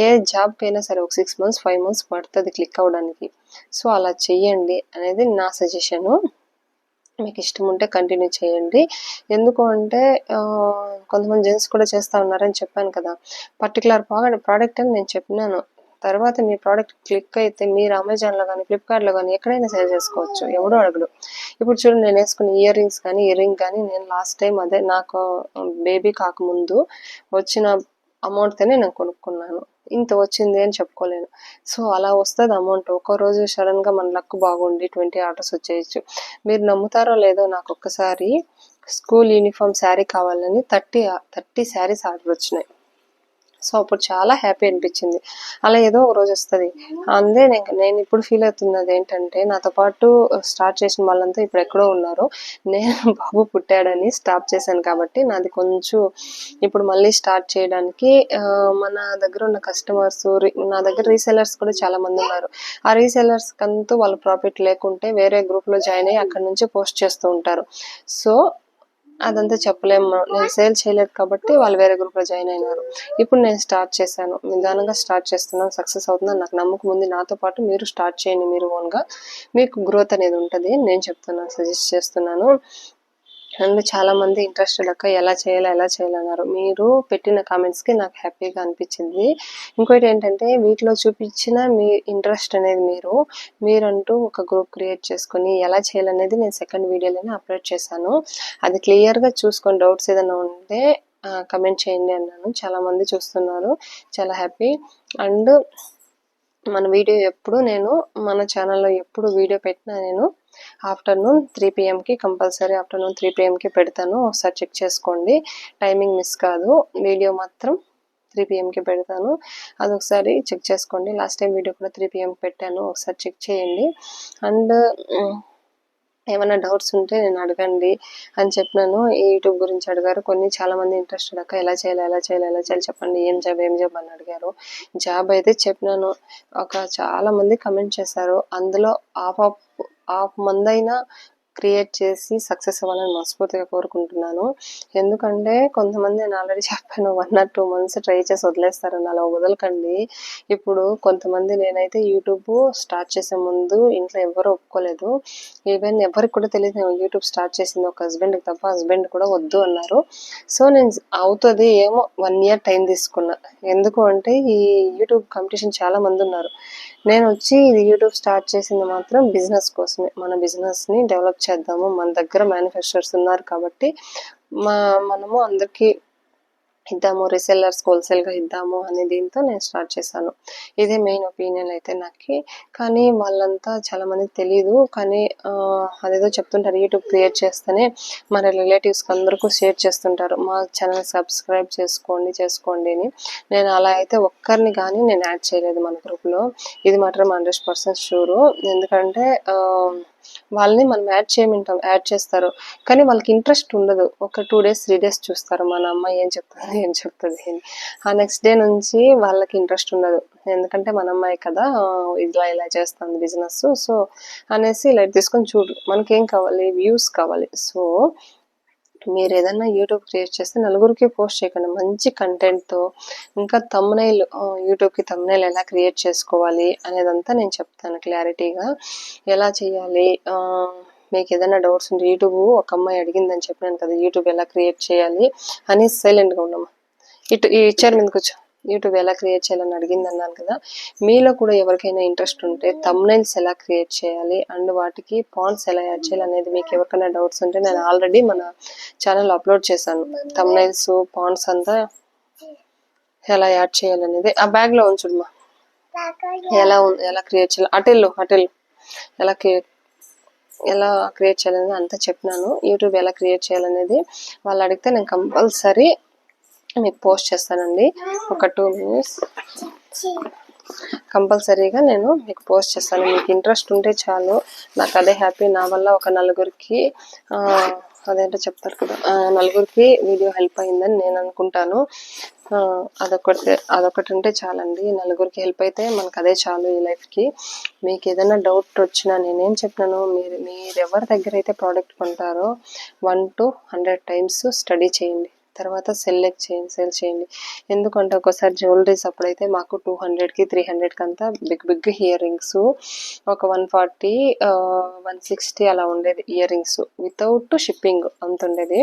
ఏ జాబ్కి అయినా సరే ఒక 6 మంత్స్ 5 మంత్స్ పడుతుంది క్లిక్ అవ్వడానికి. సో అలా చెయ్యండి అనేది నా సజెషను. మీకు ఇష్టం ఉంటే కంటిన్యూ చేయండి. ఎందుకు అంటే కొంతమంది జెంట్స్ కూడా చేస్తూ ఉన్నారని చెప్పాను కదా. పర్టికులర్ ప్రోడక్ట్ అని నేను చెప్పినాను. తర్వాత మీ ప్రోడక్ట్ క్లిక్ అయితే మీరు అమెజాన్లో కానీ ఫ్లిప్కార్ట్లో కానీ ఎక్కడైనా సేల్ చేసుకోవచ్చు, ఎవడో అడగడు. ఇప్పుడు చూడండి, నేను వేసుకున్న ఇయర్ రింగ్స్ కానీ కానీ నేను లాస్ట్ టైం అదే నాకు బేబీ కాకముందు వచ్చిన అమౌంట్తోనే నేను కొనుక్కున్నాను. ఇంత వచ్చింది అని చెప్పుకోలేను. సో అలా వస్తుంది అమౌంట్. ఒక్కరోజు సడన్గా మన లక్ బాగుండి 20 ఆర్డర్స్ వచ్చేయచ్చు. మీరు నమ్ముతారో లేదో, నాకు ఒక్కసారి స్కూల్ యూనిఫామ్ శారీ కావాలని 30 శారీస్ ఆర్డర్ వచ్చినాయి. సో అప్పుడు చాలా హ్యాపీ అనిపించింది. అలా ఏదో ఒక రోజు వస్తుంది. అందే నేను ఇప్పుడు ఫీల్ అవుతున్నది ఏంటంటే, నాతో పాటు స్టార్ట్ చేసిన వాళ్ళంతా ఇప్పుడు ఎక్కడో ఉన్నారు. నేను బాబు పుట్టాడని స్టాప్ చేశాను కాబట్టి నాది కొంచెం ఇప్పుడు మళ్ళీ స్టార్ట్ చేయడానికి మన దగ్గర ఉన్న కస్టమర్స్, నా దగ్గర రీసెలర్స్ కూడా చాలా మంది ఉన్నారు. ఆ రీసెలర్స్ కంటూ వాళ్ళ ప్రాఫిట్ లేకుంటే వేరే గ్రూప్లో జాయిన్ అయ్యి అక్కడ నుంచి పోస్ట్ చేస్తూ ఉంటారు. సో అదంతా చెప్పలేము, నేను సేల్ చేయలేదు కాబట్టి వాళ్ళు వేరే గ్రూప్లో జాయిన్ అయినారు. ఇప్పుడు నేను స్టార్ట్ చేశాను, నిదానంగా స్టార్ట్ చేస్తున్నాను, సక్సెస్ అవుతుందని నాకు నమ్మకం ఉంది. నాతో పాటు మీరు స్టార్ట్ చేయండి, మీరు ఓన్గా మీకు గ్రోత్ అనేది ఉంటుంది నేను చెప్తున్నాను, సజెస్ట్ చేస్తున్నాను. అండ్ చాలామంది ఇంట్రెస్టెడ్ అక్క ఎలా చేయాలన్నారు. మీరు పెట్టిన కామెంట్స్కి నాకు హ్యాపీగా అనిపించింది. ఇంకోటి ఏంటంటే, వీటిలో చూపించిన మీ ఇంట్రెస్ట్ అనేది మీరంటూ ఒక గ్రూప్ క్రియేట్ చేసుకొని ఎలా చేయాలనేది నేను సెకండ్ వీడియోలోనే అప్లోడ్ చేశాను. అది క్లియర్గా చూసుకొని డౌట్స్ ఏదైనా ఉంటే కమెంట్ చేయండి అన్నాను. చాలామంది చూస్తున్నారు, చాలా హ్యాపీ. అండ్ మన వీడియో ఎప్పుడు మన ఛానల్లో ఎప్పుడు వీడియో పెట్టినా నేను afternoon 3 PM compulsory afternoon 3 PM పెడతాను. ఒకసారి చెక్ చేసుకోండి, టైమింగ్ మిస్ కాదు. వీడియో మాత్రం 3 PM పెడతాను, అది ఒకసారి చెక్ చేసుకోండి. లాస్ట్ టైం వీడియో కూడా 3 PM పెట్టాను, ఒకసారి చెక్ చేయండి. అండ్ ఏమైనా డౌట్స్ ఉంటే నేను అడగండి అని చెప్పినాను. ఈ యూట్యూబ్ గురించి అడిగారు చాలామంది ఇంట్రెస్టెడ్ అక్క ఎలా చేయాలి చెప్పండి, ఏం జాబ్ అని అడిగారు. జాబ్ అయితే చెప్పినాను. చాలామంది కమెంట్ చేశారు. అందులో హాఫ్ మంది అయినా క్రియేట్ చేసి సక్సెస్ అవ్వాలని మనస్ఫూర్తిగా కోరుకుంటున్నాను. ఎందుకంటే కొంతమంది నేను ఆల్రెడీ చెప్పాను 1 or 2 months ట్రై చేసి వదిలేస్తారని, అలా వదలకండి. ఇప్పుడు కొంతమంది, నేనైతే యూట్యూబ్ స్టార్ట్ చేసే ముందు ఇంట్లో ఎవరు ఒప్పుకోలేదు. ఈవెన్ ఎవరికి కూడా తెలియదు నేను యూట్యూబ్ స్టార్ట్ చేసింది, ఒక హస్బెండ్కి తప్ప. హస్బెండ్ కూడా వద్దు అన్నారు. సో నేను అవుతుంది ఏమో 1 year టైం తీసుకున్నా. ఎందుకు అంటే ఈ యూట్యూబ్ కాంపిటీషన్ చాలా మంది ఉన్నారు. నేను వచ్చి ఇది యూట్యూబ్ స్టార్ట్ చేసింది మాత్రం బిజినెస్ కోసమే. మన బిజినెస్ని డెవలప్ చేద్దాము, మన దగ్గర మ్యానుఫ్యాక్చరర్స్ ఉన్నారు కాబట్టి మనము అందరికీ ఇద్దాము, రీసెల్లర్స్ హోల్సేల్గా ఇద్దాము అనే దీంతో నేను స్టార్ట్ చేశాను. ఇదే మెయిన్ ఒపీనియన్ అయితే నాకు. కానీ వాళ్ళంతా చాలామందికి తెలీదు. కానీ అదేదో చెప్తుంటారు, యూట్యూబ్ క్రియేట్ చేస్తేనే మన రిలేటివ్స్కి అందరికీ షేర్ చేస్తుంటారు, మా ఛానల్ సబ్స్క్రైబ్ చేసుకోండి అని. నేను అలా అయితే ఒక్కరిని కానీ నేను యాడ్ చేయలేదు మన గ్రూప్లో. ఇది మాత్రం 100% షూరు. ఎందుకంటే వాళ్ళని మనం యాడ్ చేస్తారు, కానీ వాళ్ళకి ఇంట్రెస్ట్ ఉండదు. ఒక 2 days 3 days చూస్తారు మన అమ్మాయి ఏం చెప్తుంది అని. ఆ నెక్స్ట్ డే నుంచి వాళ్ళకి ఇంట్రెస్ట్ ఉండదు. ఎందుకంటే మన అమ్మాయి కదా, ఇలా చేస్తుంది బిజినెస్, సో అనేసి ఇలా తీసుకొని చూడు. మనకేం కావాలి, వ్యూస్ కావాలి. సో మీరు ఏదన్నా యూట్యూబ్ క్రియేట్ చేస్తే నలుగురికి పోస్ట్ చేయకండి, మంచి కంటెంట్తో. ఇంకా థంబ్నెయిల్, యూట్యూబ్కి థంబ్నెయిల్ ఎలా క్రియేట్ చేసుకోవాలి అనేదంతా నేను చెప్తాను క్లారిటీగా, ఎలా చేయాలి. మీకు ఏదైనా డౌట్స్ ఉంటే, యూట్యూబ్ ఒక అమ్మాయి అడిగిందని చెప్పినాను కదా, యూట్యూబ్ ఎలా క్రియేట్ చేయాలి అని. సైలెంట్గా ఉండమ్మా. ఇటు ఇచ్చారు మీద కూర్చో. యూట్యూబ్ ఎలా క్రియేట్ చేయాలని అడిగింది అన్నాను కదా, మీలో కూడా ఎవరికైనా ఇంట్రెస్ట్ ఉంటే థంబ్నైల్స్ ఎలా క్రియేట్ చేయాలి అండ్ వాటికి ఫాంట్స్ ఎలా యాడ్ చేయాలి అనేది మీకు ఎవరికైనా డౌట్స్ ఉంటే నేను ఆల్రెడీ మన ఛానల్ అప్లోడ్ చేశాను. థంబ్నైల్స్ ఫాంట్స్ అంతా ఎలా యాడ్ చేయాలనేది ఆ బ్యాగ్లో ఉంచుడుమా. ఎలా క్రియేట్ చేయాలి, అటెల్లు ఎలా క్రియేట్ చేయాలనేది అంతా చెప్పినాను. యూట్యూబ్ ఎలా క్రియేట్ చేయాలనేది వాళ్ళు అడిగితే నేను కంపల్సరీ మీకు పోస్ట్ చేస్తానండి. ఒక 2 minutes కంపల్సరీగా నేను మీకు పోస్ట్ చేస్తాను. మీకు ఇంట్రెస్ట్ ఉంటే చాలు, నాకు అదే హ్యాపీ. నా వల్ల ఒక నలుగురికి అదేంటో చెప్తారు కదా, నలుగురికి వీడియో హెల్ప్ అయిందని నేను అనుకుంటాను. అదొకటి ఉంటే చాలండి. నలుగురికి హెల్ప్ అయితే మనకు అదే చాలు ఈ లైఫ్కి. మీకు ఏదైనా డౌట్ వచ్చినా నేనేం చెప్పినాను, మీరు ఎవరి దగ్గర అయితే ప్రోడక్ట్ కొంటారో 1 to 100 times స్టడీ చేయండి, తర్వాత సేల్ చేయండి. ఎందుకంటే ఒకసారి జ్యువెలరీస్ అప్పుడైతే మాకు 200కి 300కి అంతా బిగ్ ఇయర్ రింగ్స్ ఒక 140 160 అలా ఉండేది ఇయర్ రింగ్స్ వితౌట్ షిప్పింగ్ అంత ఉండేది.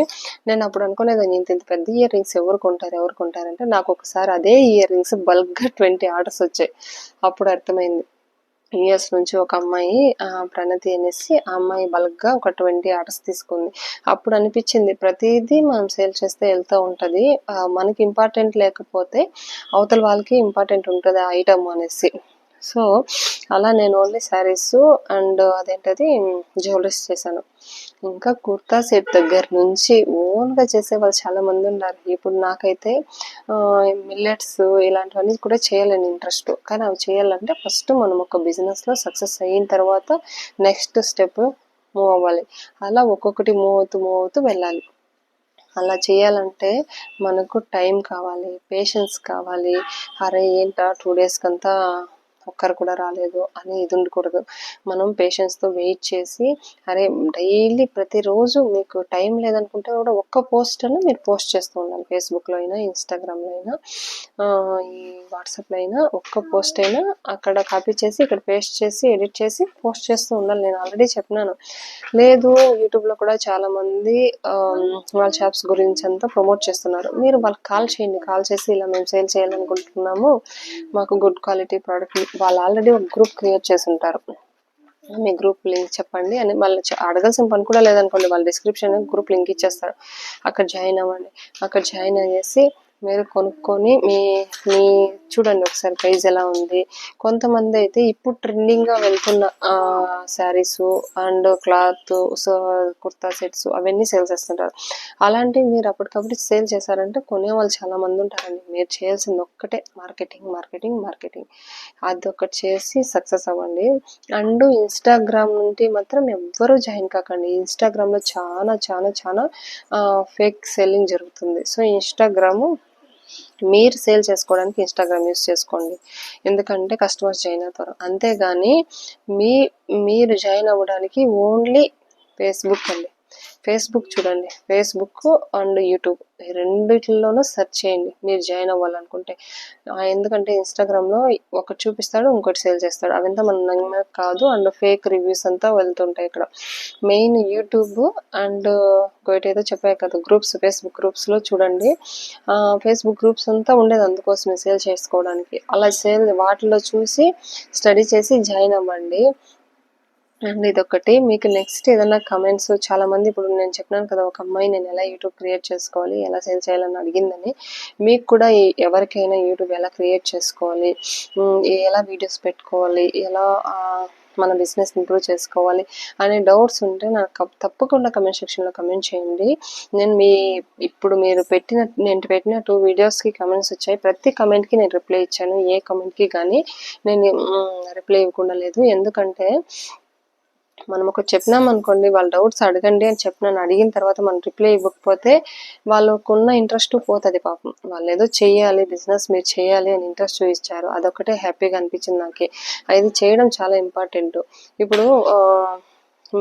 నేను అప్పుడు అనుకునేదాన్ని ఇంత పెద్ద ఇయర్ రింగ్స్ ఎవరు కొంటారంటే నాకు ఒకసారి అదే ఇయర్ రింగ్స్ బల్క్గా 20 ఆర్డర్స్ వచ్చాయి. అప్పుడు అర్థమైంది. యుఎస్ నుంచి ఒక అమ్మాయి ప్రణతి అనేసి, ఆ అమ్మాయి బల్క్గా ఒక 20 ఆర్డర్స్ తీసుకుంది. అప్పుడు అనిపించింది ప్రతిదీ మనం సేల్ చేస్తే వెళ్తూ ఉంటుంది, మనకి ఇంపార్టెంట్ లేకపోతే అవతల వాళ్ళకి ఇంపార్టెంట్ ఉంటుంది ఆ ఐటమ్ అనేసి. సో అలా నేను ఓన్లీ శారీస్ అండ్ అదేంటది జ్యువెలరీస్ చేశాను. ఇంకా కుర్తా సెట్ దగ్గర నుంచి ఓన్గా చేసే వాళ్ళు చాలా మంది ఉన్నారు. ఇప్పుడు నాకైతే మిల్లెట్స్ ఇలాంటివన్నీ కూడా చేయాలని ఇంట్రెస్ట్, కానీ అవి చేయాలంటే ఫస్ట్ మనం ఒక బిజినెస్లో సక్సెస్ అయిన తర్వాత నెక్స్ట్ స్టెప్ మూవ్ అవ్వాలి. అలా ఒక్కొక్కటి మూవ్ అవుతూ వెళ్ళాలి. అలా చేయాలంటే మనకు టైం కావాలి, పేషెన్స్ కావాలి. అరే ఏంటా 2 daysకంతా ఒక్కరు కూడా రాలేదు అని ఇది ఉండకూడదు. మనం పేషెన్స్తో వెయిట్ చేసి, అరే డైలీ ప్రతిరోజు మీకు టైం లేదనుకుంటే కూడా ఒక్క పోస్ట్ అని మీరు పోస్ట్ చేస్తూ ఉండాలి. ఫేస్బుక్లో అయినా, ఇన్స్టాగ్రామ్లో అయినా, ఈ వాట్సాప్లో అయినా ఒక్క పోస్ట్ అయినా అక్కడ కాపీ చేసి ఇక్కడ పేస్ట్ చేసి ఎడిట్ చేసి పోస్ట్ చేస్తూ ఉండాలి. నేను ఆల్రెడీ చెప్పినాను. లేదు యూట్యూబ్లో కూడా చాలామంది వాళ్ళ షాప్స్ గురించి అంతా ప్రమోట్ చేస్తున్నారు. మీరు వాళ్ళకి కాల్ చేయండి. కాల్ చేసి ఇలా మేము సేల్ చేయాలనుకుంటున్నాము, మాకు గుడ్ క్వాలిటీ ప్రోడక్ట్, వాళ్ళు ఆల్రెడీ ఒక గ్రూప్ క్రియేట్ చేసి ఉంటారు, మీ గ్రూప్ లింక్ చెప్పండి అని వాళ్ళు అడగాల్సిన పని కూడా లేదనుకోండి. వాళ్ళ డిస్క్రిప్షన్ గ్రూప్ లింక్ ఇచ్చేస్తారు, అక్కడ జాయిన్ అవ్వండి. అక్కడ జాయిన్ అయ్యేసి మీరు కొనుక్కొని మీ చూడండి ఒకసారి ప్రైస్ ఎలా ఉంది. కొంతమంది అయితే ఇప్పుడు ట్రెండింగ్గా వెళ్తున్న saris and cloth kurta sets అవన్నీ సేల్ చేస్తుంటారు. అలాంటివి మీరు అప్పటికప్పుడు సేల్ చేశారంటే కొనేవాళ్ళు చాలా మంది ఉంటారండి. మీరు చేయాల్సింది ఒక్కటే మార్కెటింగ్. అదొకటి చేసి సక్సెస్ అవ్వండి. అండ్ ఇన్స్టాగ్రామ్ నుండి మాత్రం ఎవ్వరూ జాయిన్ కాకండి. ఇన్స్టాగ్రామ్లో చాలా ఫేక్ సెల్లింగ్ జరుగుతుంది. సో ఇన్స్టాగ్రాము మీరు సేల్ చేసుకోవడానికి ఇన్స్టాగ్రామ్ యూస్ చేసుకోండి, ఎందుకంటే కస్టమర్స్ జాయిన్ అవుతారు. అంతేగాని మీరు జాయిన్ అవ్వడానికి ఓన్లీ ఫేస్బుక్ అండి. ఫేస్బుక్ చూడండి, ఫేస్బుక్ అండ్ యూట్యూబ్ ఈ రెండిట్లోనూ సెర్చ్ చేయండి మీరు జాయిన్ అవ్వాలనుకుంటే. ఎందుకంటే ఇన్స్టాగ్రామ్లో ఒకటి చూపిస్తాడు, ఇంకోటి సేల్ చేస్తాడు, అవంతా మన నమ్మే కాదు. అండ్ ఫేక్ రివ్యూస్ అంతా వెళ్తుంటాయి ఇక్కడ. మెయిన్ యూట్యూబ్ అండ్ ఇంకోటి ఏదో చెప్పాయి కదా గ్రూప్స్, ఫేస్బుక్ గ్రూప్స్లో చూడండి. ఫేస్బుక్ గ్రూప్స్ అంతా ఉండేది అందుకోసమే, సేల్ చేసుకోవడానికి. అలా వాటిలో చూసి స్టడీ చేసి జాయిన్ అవ్వండి. అండ్ ఇదొకటి. మీకు నెక్స్ట్ ఏదైనా కమెంట్స్, చాలా మంది ఇప్పుడు నేను చెప్పినాను కదా ఒక అమ్మాయి నేను ఎలా యూట్యూబ్ క్రియేట్ చేసుకోవాలి, ఎలా సేల్ చేయాలని అడిగిందని. మీకు కూడా ఎవరికైనా యూట్యూబ్ ఎలా క్రియేట్ చేసుకోవాలి, ఎలా వీడియోస్ పెట్టుకోవాలి, ఎలా మన బిజినెస్ ఇంప్రూవ్ చేసుకోవాలి అనే డౌట్స్ ఉంటే నాకు తప్పకుండా కమెంట్ సెక్షన్లో కమెంట్ చేయండి. నేను నేను పెట్టిన 2 వీడియోస్కి కమెంట్స్ వచ్చాయి. ప్రతి కమెంట్కి నేను రిప్లై ఇచ్చాను. ఏ కమెంట్కి కానీ నేను రిప్లై ఇవ్వకుండా లేదు. ఎందుకంటే మనం ఒకటి చెప్పినాం అనుకోండి, వాళ్ళ డౌట్స్ అడగండి అని చెప్పినాను. అడిగిన తర్వాత మనం రిప్లై ఇవ్వకపోతే వాళ్ళకున్న ఇంట్రెస్ట్ పోతుంది పాపం. వాళ్ళు ఏదో చెయ్యాలి, బిజినెస్ మీరు చేయాలి అని ఇంట్రెస్ట్ చూపించారు, అదొకటే హ్యాపీగా అనిపించింది నాకు. అది చేయడం చాలా ఇంపార్టెంట్. ఇప్పుడు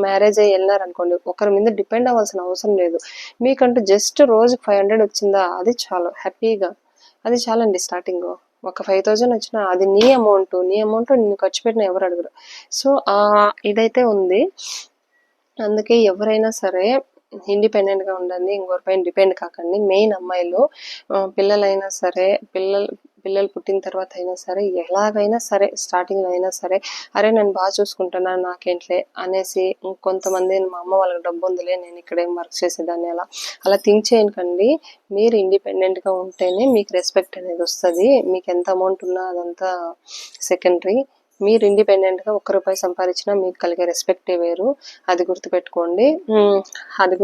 మ్యారేజ్ అయ్యి వెళ్ళినారనుకోండి, ఒకరి మీద డిపెండ్ అవ్వాల్సిన అవసరం లేదు. మీకంటూ జస్ట్ రోజుకి 500 వచ్చిందా, అది చాలు హ్యాపీగా. అది చాలండి స్టార్టింగ్. ఒక 5000 వచ్చినా అది నీ అమౌంట్ నిన్ను ఖర్చు పెట్టిన ఎవరు అడగరు. సో ఇదైతే ఉంది. అందుకే ఎవరైనా సరే ఇండిపెండెంట్గా ఉండండి, ఇంకొకరిపైన డిపెండ్ కాకండి. మెయిన్ అమ్మాయిలు పిల్లలైనా సరే, పిల్లలు పుట్టిన తర్వాత అయినా సరే, ఎలాగైనా సరే స్టార్టింగ్లో అయినా సరే, అరే నేను బాగా చూసుకుంటున్నాను నాకేంట్లే అనేసి, కొంతమంది మా అమ్మ వాళ్ళకి డబ్బు ఉందిలే నేను ఇక్కడేం వర్క్ చేసేదాన్ని అలా థింక్ చేయకండి. మీరు ఇండిపెండెంట్గా ఉంటేనే మీకు రెస్పెక్ట్ అనేది వస్తుంది. మీకు ఎంత అమౌంట్ ఉన్నా అదంతా సెకండరీ. మీరు ఇండిపెండెంట్గా ఒక్క రూపాయి సంపాదించినా మీకు కలిగే రెస్పెక్టే వేరు. అది గుర్తుపెట్టుకోండి. అది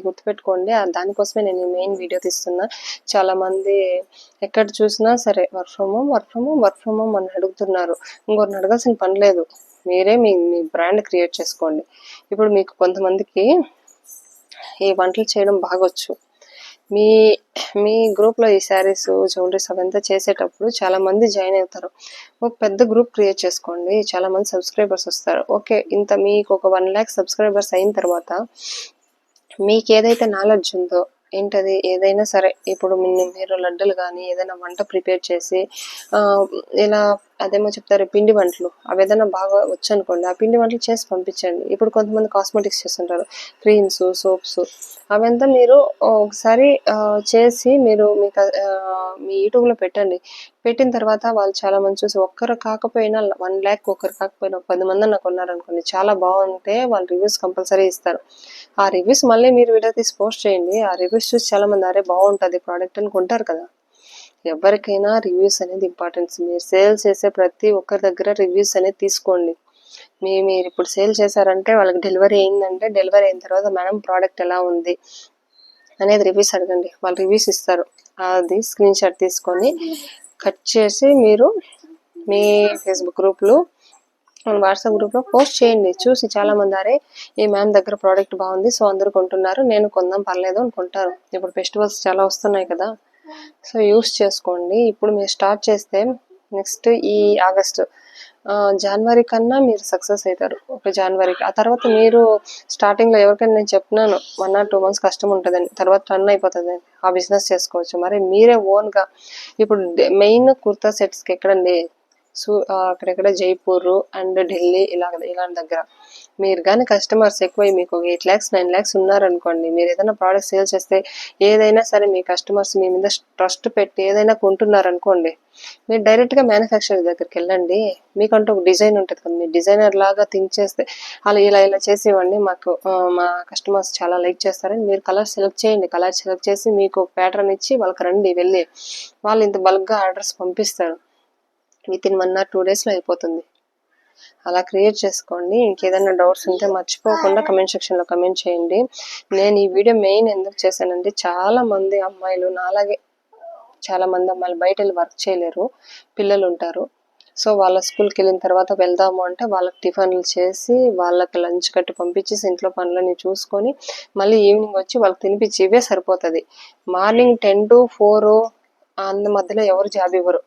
గుర్తుపెట్టుకోండి. దానికోసమే నేను మెయిన్ వీడియో తీస్తున్నా. చాలామంది ఎక్కడ చూసినా సరే వర్క్ ఫ్రమ్ హోమ్ అని అడుగుతున్నారు. ఇంకొకరిని అడగాల్సిన పని లేదు. మీరే మీ బ్రాండ్ క్రియేట్ చేసుకోండి. ఇప్పుడు మీకు కొంతమందికి ఈ వంటలు చేయడం బాగొచ్చు. మీ గ్రూప్లో ఈ శారీస్, జ్యువెలరీస్ అవంతా చేసేటప్పుడు చాలా మంది జాయిన్ అవుతారు. ఒక పెద్ద గ్రూప్ క్రియేట్ చేసుకోండి. చాలా మంది సబ్స్క్రైబర్స్ వస్తారు. ఓకే, మీకు ఒక 1 lakh సబ్స్క్రైబర్స్ అయిన తర్వాత మీకు ఏదైతే నాలెడ్జ్ ఉందో, ఏంటది ఏదైనా సరే, ఇప్పుడు మీరు లడ్డూలు కానీ ఏదైనా వంట ప్రిపేర్ చేసి ఇలా అదేమో చెప్తారు పిండి వంటలు, అవి ఏదైనా బాగా వచ్చు అనుకోండి, ఆ పిండి వంటలు చేసి పంపించండి. ఇప్పుడు కొంతమంది కాస్మెటిక్స్ చేస్తుంటారు, క్రీమ్స్, సోప్స్, అవంతా మీరు ఒకసారి చేసి మీరు మీ యూట్యూబ్లో పెట్టండి. పెట్టిన తర్వాత వాళ్ళు చాలా మంది చూసి ఒక్కరు కాకపోయినా 1 lakh ఒకరు కాకపోయినా 10 మంది నాకు ఉన్నారనుకోండి, చాలా బాగుంటే వాళ్ళు రివ్యూస్ కంపల్సరీ ఇస్తారు. ఆ రివ్యూస్ మళ్ళీ మీరు వీడియో తీసి పోస్ట్ చేయండి. ఆ రివ్యూస్ చూసి చాలా మంది అరే బాగుంటుంది ప్రోడక్ట్ అని కొంటారు కదా. ఎవరికైనా రివ్యూస్ అనేది ఇంపార్టెన్స్. మీరు సేల్ చేసే ప్రతి ఒక్కరి దగ్గర రివ్యూస్ అనేది తీసుకోండి. మీరు ఇప్పుడు సేల్ చేశారంటే వాళ్ళకి డెలివరీ అయిందంటే, డెలివరీ అయిన తర్వాత మేడం ప్రోడక్ట్ ఎలా ఉంది అనేది రివ్యూస్ అడగండి. వాళ్ళు రివ్యూస్ ఇస్తారు. అది స్క్రీన్ షాట్ తీసుకొని కట్ చేసి మీరు మీ ఫేస్బుక్ గ్రూప్లో, వాట్సాప్ గ్రూప్లో పోస్ట్ చేయండి. చూసి చాలా మంది అరే ఈ మ్యామ్ దగ్గర ప్రోడక్ట్ బాగుంది, సో అందరు కొంటున్నారు, నేను కొందాం పర్లేదు అనుకుంటారు. ఇప్పుడు ఫెస్టివల్స్ చాలా వస్తున్నాయి కదా, సో యూస్ చేసుకోండి. ఇప్పుడు మీరు స్టార్ట్ చేస్తే నెక్స్ట్ ఈ ఆగస్టు, జనవరి కన్నా మీరు సక్సెస్ అవుతారు. ఒక జనవరికి. ఆ తర్వాత మీరు స్టార్టింగ్లో ఎవరికైనా నేను చెప్పినాను 1 or 2 months కష్టం ఉంటుందని, తర్వాత రన్ అయిపోతుంది, ఆ బిజినెస్ చేసుకోవచ్చు. మరి మీరే ఓన్గా ఇప్పుడు మెయిన్ కుర్తా సెట్స్కి ఎక్కడండి, అక్కడెక్కడ జైపూర్ అండ్ ఢిల్లీ ఇలాంటి దగ్గర మీరు కానీ కస్టమర్స్ ఎక్కువ మీకు 8 lakhs 9 lakhs ఉన్నారనుకోండి, మీరు ఏదైనా ప్రోడక్ట్ సేల్ చేస్తే ఏదైనా సరే మీ కస్టమర్స్ మీ మీద ట్రస్ట్ పెట్టి ఏదైనా కొంటున్నారనుకోండి, మీరు డైరెక్ట్గా మ్యానుఫ్యాక్చరర్ దగ్గరికి వెళ్ళండి. మీకంటూ ఒక డిజైన్ ఉంటుంది కదా, మీరు డిజైనర్ లాగా థింక్ చేస్తే అలా ఇలా చేసి ఇవ్వండి, మా కస్టమర్స్ చాలా లైక్ చేస్తారని మీరు కలర్ సెలెక్ట్ చేయండి. కలర్ సెలెక్ట్ చేసి మీకు ప్యాటర్న్ ఇచ్చి వాళ్ళకి రండి, వెళ్ళి వాళ్ళు ఇంత బల్క్గా ఆర్డర్స్ పంపిస్తారు. విత్ ఇన్ 1 or 2 daysలో అయిపోతుంది. అలా క్రియేట్ చేసుకోండి. ఇంకేదైనా డౌట్స్ ఉంటే మర్చిపోకుండా కమెంట్ సెక్షన్లో కమెంట్ చేయండి. నేను ఈ వీడియో మెయిన్ ఎందుకు చేశానంటే, చాలా మంది అమ్మాయిలు నాలాగే చాలా మంది అమ్మాయిలు బయట వెళ్ళి వర్క్ చేయలేరు, పిల్లలు ఉంటారు. సో వాళ్ళ స్కూల్కి వెళ్ళిన తర్వాత వెళ్దాము అంటే వాళ్ళకి టిఫిన్లు చేసి వాళ్ళకి లంచ్ కట్టి పంపించేసి ఇంట్లో పనులని చూసుకొని మళ్ళీ ఈవినింగ్ వచ్చి వాళ్ళకి తినిపించి ఇవే సరిపోతుంది. మార్నింగ్ 10 to 4 అందు మధ్యలో ఎవరు జాబ్ ఇవ్వరు.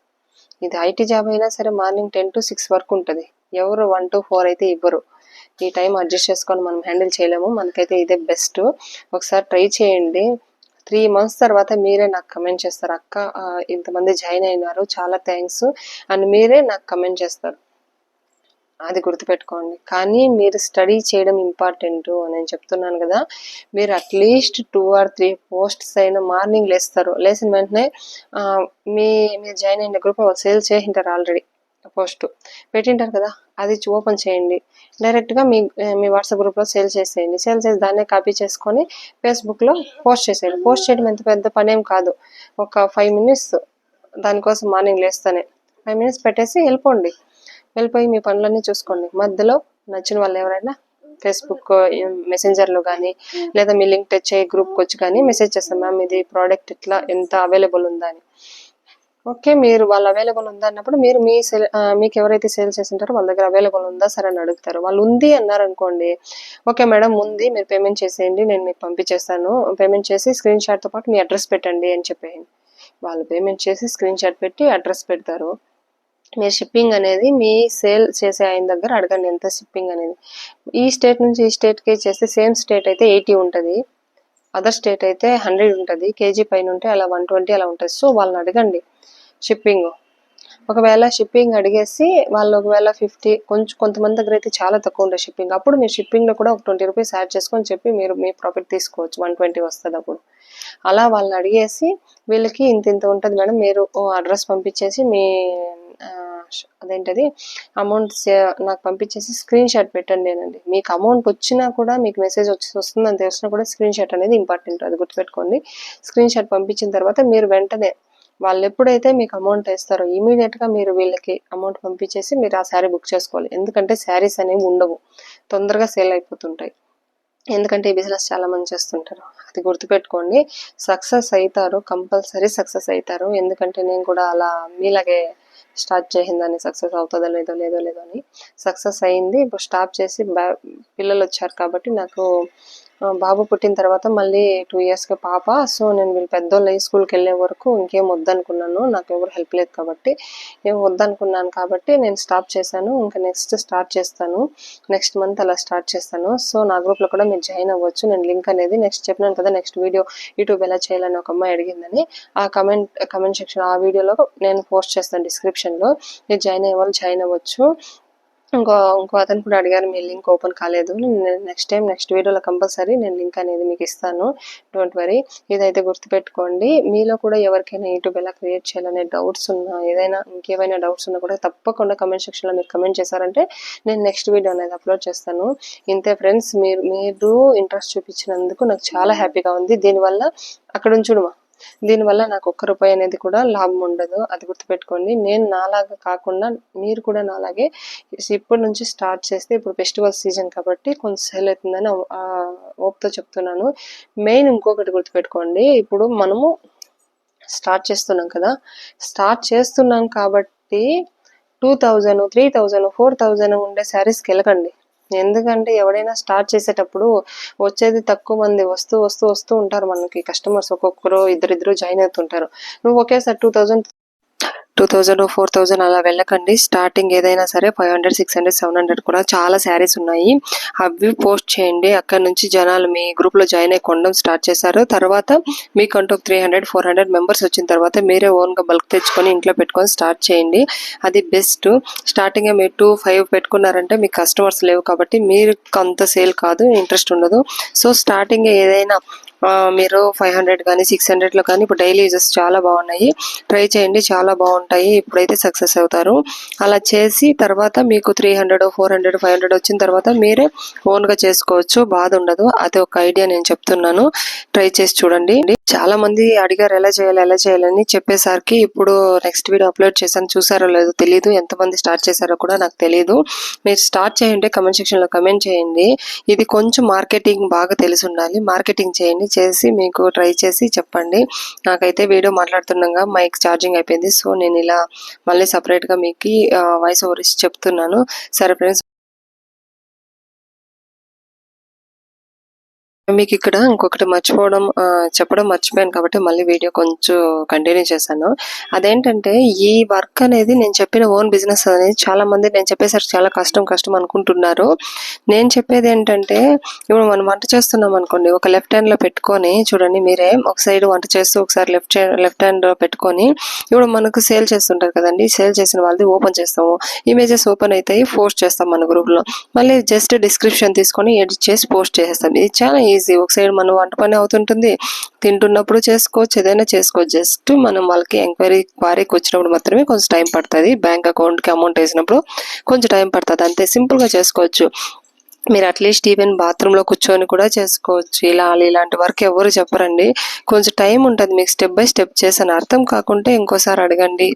ఇది ఐటీ జాబ్ అయినా సరే మార్నింగ్ 10 to 6 వరకు ఉంటుంది. ఎవరు 1 to 4 అయితే ఇవ్వరు. ఈ టైం అడ్జస్ట్ చేసుకొని మనం హ్యాండిల్ చేయలేము. మనకైతే ఇదే బెస్ట్. ఒకసారి ట్రై చేయండి. 3 months తర్వాత మీరే నాకు కమెంట్ చేస్తారు, అక్క ఇంతమంది జాయిన్ అయినారు, చాలా థ్యాంక్స్ అని మీరే నాకు కమెంట్ చేస్తారు. అది గుర్తుపెట్టుకోండి. కానీ మీరు స్టడీ చేయడం ఇంపార్టెంట్ నేను చెప్తున్నాను కదా. మీరు అట్లీస్ట్ 2 or 3 పోస్ట్స్ అయినా మార్నింగ్ లేచిన వెంటనే మీరు జాయిన్ అయిన గ్రూప్ వాళ్ళు సేల్ చేసింటారు, ఆల్రెడీ పోస్ట్ పెట్టింటారు కదా, అది ఓపెన్ చేయండి. డైరెక్ట్గా మీ వాట్సాప్ గ్రూప్లో సేల్ చేసేయండి. సేల్ చేసి దాన్నే కాపీ చేసుకొని ఫేస్బుక్లో పోస్ట్ చేసేయండి. పోస్ట్ చేయడం ఎంత పెద్ద పనేం కాదు. ఒక 5 minutes దానికోసం మార్నింగ్ లేస్తానే 5 minutes పెట్టేసి వెళ్ళిపోయి మీ పనులన్నీ చూసుకోండి. మధ్యలో నచ్చిన వాళ్ళు ఎవరైనా ఫేస్బుక్ మెసెంజర్లో కానీ లేదా మీ లింక్ టచ్ అయ్యే గ్రూప్కి వచ్చి కానీ మెసేజ్ చేస్తాం, మ్యామ్ ఇది ప్రోడక్ట్ ఇట్లా ఎంత అవైలబుల్ ఉందా అని. ఓకే, మీరు వాళ్ళు అవైలబుల్ ఉందా అన్నప్పుడు మీరు మీకు ఎవరైతే సేల్ చేసింటారో వాళ్ళ దగ్గర అవైలబుల్ ఉందా సరే అని అడుగుతారు. వాళ్ళు ఉంది అన్నారనుకోండి, ఓకే మేడం ఉంది, మీరు పేమెంట్ చేసేయండి, నేను మీకు పంపించేస్తాను, పేమెంట్ చేసి స్క్రీన్ షాట్తో పాటు మీ అడ్రస్ పెట్టండి అని చెప్పేయండి. వాళ్ళు పేమెంట్ చేసి స్క్రీన్ షాట్ పెట్టి అడ్రస్ పెడతారు. మీరు షిప్పింగ్ అనేది మీ సేల్ చేసే ఆయన దగ్గర అడగండి ఎంత షిప్పింగ్ అనేది. ఈ స్టేట్ నుంచి ఈ స్టేట్కి చేస్తే సేమ్ స్టేట్ అయితే 80 ఉంటుంది, అదర్ స్టేట్ అయితే 100 ఉంటుంది, కేజీ పైన ఉంటే అలా 120 అలా ఉంటుంది. సో వాళ్ళని అడగండి షిప్పింగ్. ఒకవేళ షిప్పింగ్ అడిగేసి వాళ్ళు ఒకవేళ 50 కొంతమంది దగ్గర అయితే చాలా తక్కువ ఉంటుంది షిప్పింగ్. అప్పుడు మీరు షిప్పింగ్లో కూడా ఒక 20 రూపీస్ యాడ్ చేసుకొని చెప్పి మీరు మీ ప్రాఫిట్ తీసుకోవచ్చు. 120 వస్తుంది అప్పుడు. అలా వాళ్ళని అడిగేసి వీళ్ళకి ఇంత ఉంటుంది మేడం, మీరు అడ్రస్ పంపించేసి మీ అదేంటది అమౌంట్ నాకు పంపించేసి స్క్రీన్ షాట్ పెట్టండి అండి. మీకు అమౌంట్ వచ్చినా కూడా మీకు మెసేజ్ వస్తుందని తెలిసినా కూడా స్క్రీన్ షాట్ అనేది ఇంపార్టెంట్, అది గుర్తుపెట్టుకోండి. స్క్రీన్ షాట్ పంపించిన తర్వాత మీరు వెంటనే వాళ్ళు ఎప్పుడైతే మీకు అమౌంట్ వేస్తారో ఇమీడియట్గా మీరు వీళ్ళకి అమౌంట్ పంపించేసి మీరు ఆ శారీ బుక్ చేసుకోవాలి. ఎందుకంటే శారీస్ అనేవి ఉండవు, తొందరగా సేల్ అయిపోతుంటాయి. ఎందుకంటే ఈ బిజినెస్ చాలా మంది చేస్తుంటారు, అది గుర్తుపెట్టుకోండి. సక్సెస్ అవుతారు, కంపల్సరీ సక్సెస్ అవుతారు. ఎందుకంటే నేను కూడా అలా మీలాగే స్టార్ట్ చేసిందని సక్సెస్ అవుతుందో లేదో అని సక్సెస్ అయింది. ఇప్పుడు స్టాప్ చేసి పిల్లలు వచ్చారు కాబట్టి నాకు బాబు పుట్టిన తర్వాత మళ్ళీ 2 ఇయర్స్కి పాప. సో నేను వీళ్ళు పెద్దోళ్ళు స్కూల్కి వెళ్ళే వరకు ఇంకేం వద్దనుకున్నాను, నాకు ఎవరు హెల్ప్ లేదు కాబట్టి ఏం వద్దనుకున్నాను కాబట్టి నేను స్టాప్ చేశాను. ఇంకా నెక్స్ట్ స్టార్ట్ చేస్తాను, నెక్స్ట్ మంత్ అలా స్టార్ట్ చేస్తాను. సో నా గ్రూప్లో కూడా మీరు జాయిన్ అవ్వచ్చు. నేను లింక్ అనేది నెక్స్ట్ చెప్పినాను కదా, నెక్స్ట్ వీడియో యూట్యూబ్ ఎలా చేయాలని ఒక అమ్మాయి అడిగిందని, ఆ కమెంట్ సెక్షన్ ఆ వీడియోలో నేను పోస్ట్ చేస్తాను డిస్క్రిప్షన్లో. మీరు జాయిన్ అయ్యే వాళ్ళు జాయిన్ అవ్వచ్చు. ఇంకో అతను కూడా అడిగారు, మీ లింక్ ఓపెన్ కాలేదు. నెక్స్ట్ వీడియోలో కంపల్సరీ నేను లింక్ అనేది మీకు ఇస్తాను, డోంట్ వరీ. ఇదైతే గుర్తుపెట్టుకోండి. మీలో కూడా ఎవరికైనా యూట్యూబ్ ఎలా క్రియేట్ చేయాలనే డౌట్స్ ఉన్నా, ఇంకేమైనా డౌట్స్ ఉన్నా కూడా తప్పకుండా కమెంట్ సెక్షన్లో మీరు కమెంట్ చేశారంటే నేను నెక్స్ట్ వీడియో అనేది అప్లోడ్ చేస్తాను. ఇంతే ఫ్రెండ్స్, మీరు ఇంట్రెస్ట్ చూపించినందుకు నాకు చాలా హ్యాపీగా ఉంది. దీనివల్ల అక్కడ చూడమా, దీనివల్ల నాకు ₹1 అనేది కూడా లాభం ఉండదు, అది గుర్తుపెట్టుకోండి. నేను నాలాగా కాకుండా మీరు కూడా నాలాగే ఇప్పటి నుంచి స్టార్ట్ చేస్తే, ఇప్పుడు ఫెస్టివల్ సీజన్ కాబట్టి కొంచెం సేల్ అవుతుందని ఓప్తో చెప్తున్నాను. మెయిన్ ఇంకొకటి గుర్తుపెట్టుకోండి, ఇప్పుడు మనము స్టార్ట్ చేస్తున్నాం కాబట్టి 2000, 3000, 4000 ఉండే శారీస్కి వెళ్ళకండి. ఎందుకంటే ఎవడైనా స్టార్ట్ చేసేటప్పుడు వచ్చేది తక్కువ మంది, వస్తూ ఉంటారు మనకి కస్టమర్స్. ఒక్కొక్కరు ఇద్దరిద్దరు జాయిన్ అవుతుంటారు. నువ్వు ఒకేసారి 2000, 4000 అలా వెళ్ళకండి. స్టార్టింగ్ ఏదైనా సరే 500, 600, 700 కూడా చాలా శారీస్ ఉన్నాయి, అవి పోస్ట్ చేయండి. అక్కడ నుంచి జనాలు మీ గ్రూప్లో జాయిన్ అయ్యి కొనడం స్టార్ట్ చేశారు. తర్వాత మీకంటూ 300, 400 మెంబర్స్ వచ్చిన తర్వాత మీరే ఓన్గా బల్క్ తెచ్చుకొని ఇంట్లో పెట్టుకొని స్టార్ట్ చేయండి, అది బెస్ట్. స్టార్టింగ్ మీరు 2, 5 పెట్టుకున్నారంటే మీకు కస్టమర్స్ లేవు కాబట్టి మీరు అంత సేల్ కాదు, ఇంట్రెస్ట్ ఉండదు. సో స్టార్టింగ్ ఏదైనా మీరు 500 కానీ 600లో కానీ ఇప్పుడు డైలీ యూజెస్ చాలా బాగున్నాయి, ట్రై చేయండి, చాలా బాగుంటాయి. ఇప్పుడైతే సక్సెస్ అవుతారు. అలా చేసి తర్వాత మీకు 300, 400, 500 వచ్చిన తర్వాత మీరే ఓన్గా చేసుకోవచ్చు, బాధ ఉండదు. అది ఒక ఐడియా నేను చెప్తున్నాను, ట్రై చేసి చూడండి. చాలా మంది అడిగారు ఎలా చేయాలని చెప్పేసరికి ఇప్పుడు నెక్స్ట్ వీడియో అప్లోడ్ చేశాను, చూసారో లేదో తెలియదు, ఎంతమంది స్టార్ట్ చేశారో కూడా నాకు తెలియదు. మీరు స్టార్ట్ చేయండి, కమెంట్ సెక్షన్లో కమెంట్ చేయండి. ఇది కొంచెం మార్కెటింగ్ బాగా తెలిసి ఉండాలి, మార్కెటింగ్ చేయండి, చేసి మీకు ట్రై చేసి చెప్పండి. నాకైతే వీడియో మాట్లాడుతున్నాగా మైక్ ఛార్జింగ్ అయిపోయింది, సో నేను ఇలా మళ్ళీ సపరేట్గా మీకు వాయిస్ ఓవర్ ఇచ్చి చెప్తున్నాను. సరే ఫ్రెండ్స్, మీకు ఇక్కడ ఇంకొకటి చెప్పడం మర్చిపోయాను కాబట్టి మళ్ళీ వీడియో కొంచెం కంటిన్యూ చేశాను. అదేంటంటే ఈ వర్క్ అనేది నేను చెప్పిన ఓన్ బిజినెస్ అనేది చాలా మంది నేను చెప్పేసరికి చాలా కష్టం అనుకుంటున్నారు. నేను చెప్పేది ఏంటంటే, ఇప్పుడు మనం వంట చేస్తున్నాం అనుకోండి, ఒక లెఫ్ట్ హ్యాండ్లో పెట్టుకొని చూడండి, మీరే ఒక సైడ్ వంట చేస్తూ ఒకసారి లెఫ్ట్ హ్యాండ్లో పెట్టుకొని, ఇప్పుడు మనకు సేల్ చేస్తుంటారు కదండి, సేల్ చేసిన వాళ్ళది ఓపెన్ చేస్తాము, ఇమేజెస్ ఓపెన్ అవుతాయి, పోస్ట్ చేస్తాం మన గ్రూప్లో. మళ్ళీ జస్ట్ డిస్క్రిప్షన్ తీసుకొని ఎడిట్ చేసి పోస్ట్ చేసేస్తాం. ఇది చాలా ఈజీ. ఒక సైడ్ మనం వంట పని అవుతుంటుంది, తింటున్నప్పుడు చేసుకోవచ్చు, ఏదైనా చేసుకోవచ్చు. జస్ట్ మనం వాళ్ళకి క్వారీకి వచ్చినప్పుడు మాత్రమే కొంచెం టైం పడుతుంది, బ్యాంక్ అకౌంట్కి అమౌంట్ వేసినప్పుడు కొంచెం టైం పడుతుంది, అంతే. సింపుల్గా చేసుకోవచ్చు. మీరు అట్లీస్ట్ ఈవెన్ బాత్రూంలో కూర్చొని కూడా చేసుకోవచ్చు. ఇలాంటి వర్క్ ఎవరు చెప్పరండి, కొంచెం టైం ఉంటుంది. మీకు స్టెప్ బై స్టెప్ చేశాను, అర్థం కాకుంటే ఇంకోసారి అడగండి.